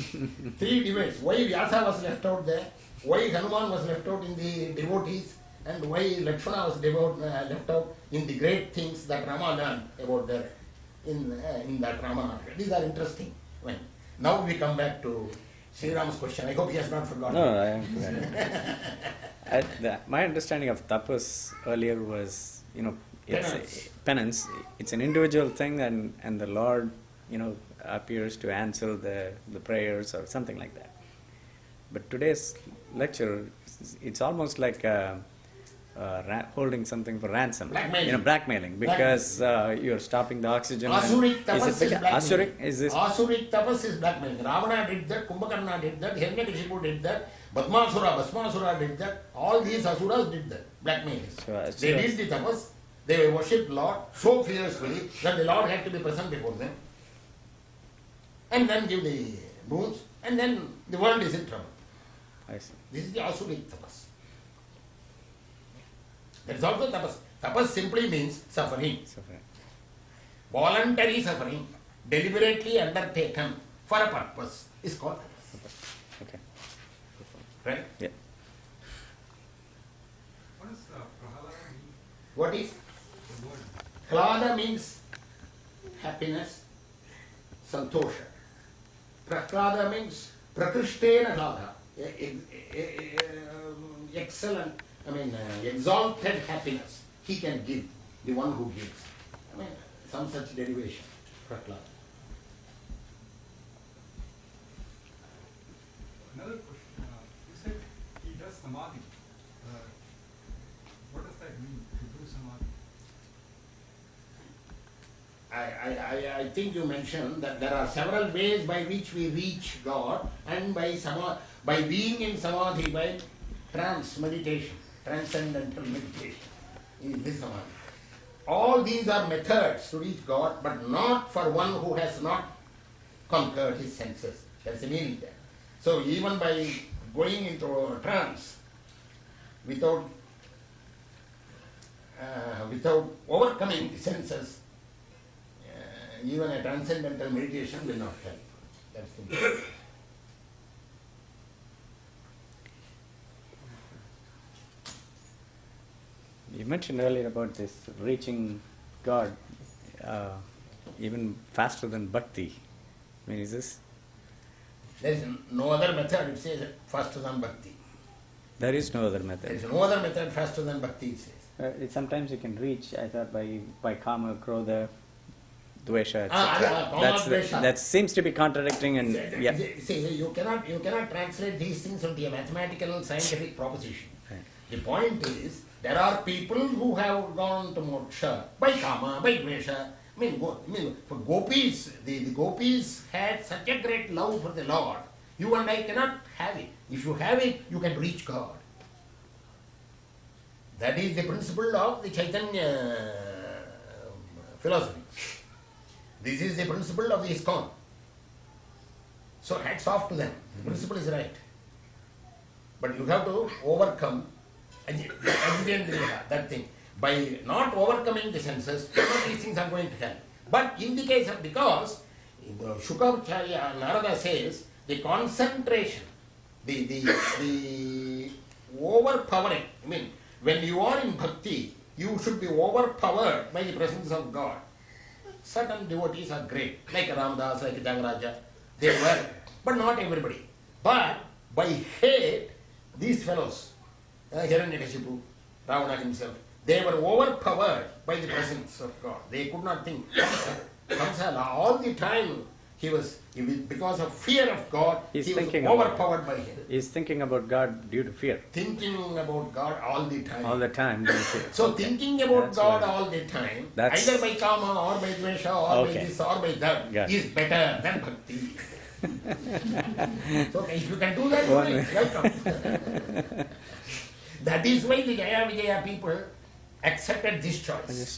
Three debates. Why Vyasa was left out there, why Hanuman was left out in the devotees, and why Lakshmana was left out in the great things that Rama learned about their in that Ramana. These are interesting. Now we come back to Sri Ram's question. I hope he has not forgotten. No, I haven't forgotten. My understanding of tapas earlier was, it's penance. It's an individual thing, and the Lord, appears to answer the prayers or something like that. But today's lecture, it's almost like holding something for ransom, blackmailing, because you're stopping the oxygen. Asuric tapas is blackmailing. Asuric is this? Asuric tapas is blackmailing. Ravana did that, Kumbhakarna did that, Hiranyakashipu did that, Bhasmasura did that. All these asuras did that, blackmailing. They did the tapas, they worshipped Lord so fiercely that the Lord had to be present before them, and then give the boons, and then the world is in trouble. I see. This is the asuric tapas. There is also tapas. Tapas simply means suffering. Voluntary suffering, deliberately undertaken for a purpose, is called tapas. Okay. Right? Yeah. What does prahlada mean? What is? The word. Hlada means happiness, santosha. Prahlada means prakrishtena hlada. Excellent, exalted happiness. He can give, the one who gives. Some such derivation. Prahlada. Another question. You said he does samadhi. What does that mean, to do samadhi? I think you mentioned that there are several ways by which we reach God, and by being in samadhi, by trance meditation, transcendental meditation, is this samadhi. All these are methods to reach God, but not for one who has not conquered his senses. There is a meaning there. So even by going into a trance, without overcoming the senses, even a transcendental meditation will not help. That's the meaning. You mentioned earlier about this reaching God even faster than bhakti. Is this? There is no other method, it says, faster than bhakti. There is no other There method. is no other method faster than bhakti, it says. Sometimes you can reach, I thought, by kama, krodha, dvesha, kama, dvesha. that seems to be contradicting and yeah. See, you cannot translate these things into a mathematical, scientific proposition. Right. The point is, there are people who have gone to moksha by kama, by dvesha. I mean, for gopis, the gopis had such a great love for the Lord. You and I cannot have it. If you have it, you can reach God. That is the principle of the Chaitanya philosophy. This is the principle of the ISKCON. So hats off to them. The principle is right. But you have to overcome that thing. By not overcoming the senses, none of these things are going to help. But in the case of, because Shukacharya Narada says, the concentration, the overpowering, I mean, when you are in bhakti, you should be overpowered by the presence of God. Certain devotees are great, like Ramdas, like Jagaraja, they were, but not everybody. But by hate, these fellows, Hiranyakashipu, Ravana himself, they were overpowered by the presence of God. They could not think. Kamsa, all the time, he was because of fear of God, he was overpowered by him. He's thinking about God due to fear. Thinking about God all the time. All the time. So thinking about God all the time, either by kama or by dvesha or by this or by that, is better than bhakti. So if you can do that, welcome. That is why the Jaya Vijaya people accepted this choice.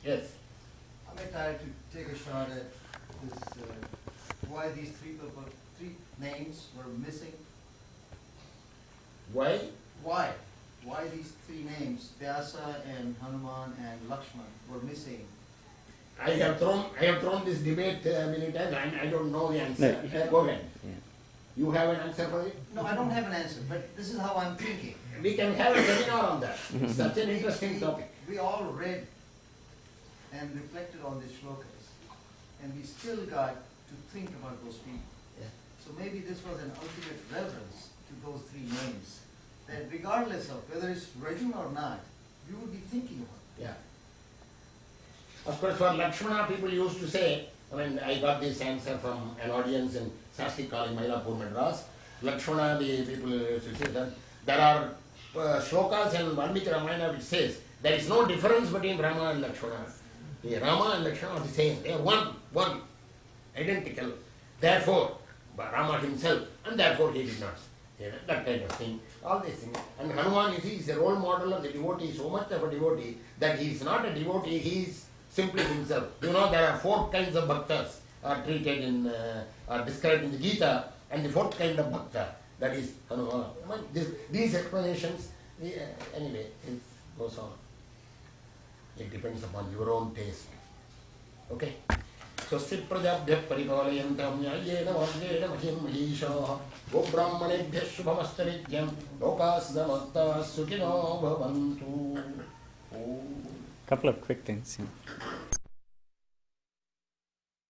Yes. I may try to take a shot at this, why these three names were missing. Why? Why? Why these three names, Vyasa and Hanuman and Lakshman, were missing? I have thrown this debate many times. I don't know the answer. No. Go ahead. Yeah. You have an answer for it? No, I don't have an answer, but this is how I'm thinking. We can have a seminar on that. It's such an interesting topic. We all read and reflected on these shlokas, and we still got to think about those people. Yeah. So maybe this was an ultimate reverence to those three names, that regardless of whether it's written or not, you would be thinking about it. Yeah. Of course, for Lakshmana, people used to say, I got this answer from an audience in Sanskrit calling Mailapur, Madras. Lakshmana, the people used to say that there are shlokas in Valmiki Ramayana which says there is no difference between Rama and Lakshmana. The Rama and Lakshmana are the same. They are one, identical. Therefore, Rama himself, and therefore he did not. That kind of thing. All these things. And Hanuman, you see, is a role model of the devotee, so much of a devotee that he is not a devotee, he is simply himself. You know, there are 4 kinds of bhaktas are treated in, are described in the Gita, and the 4th kind of bhakta, that is Hanuman. These explanations, anyway, it goes on. It depends upon your own taste. Okay? स्वस्ति प्रजाभ्यः परिपालयन्तां न्याय्येन मार्गेण महीं महीषाः गोब्राह्मणेभ्यः शुभमस्तु नित्यं लोकाः समस्ताः सुखिनो भवन्तु. Couple of quick things. Yeah.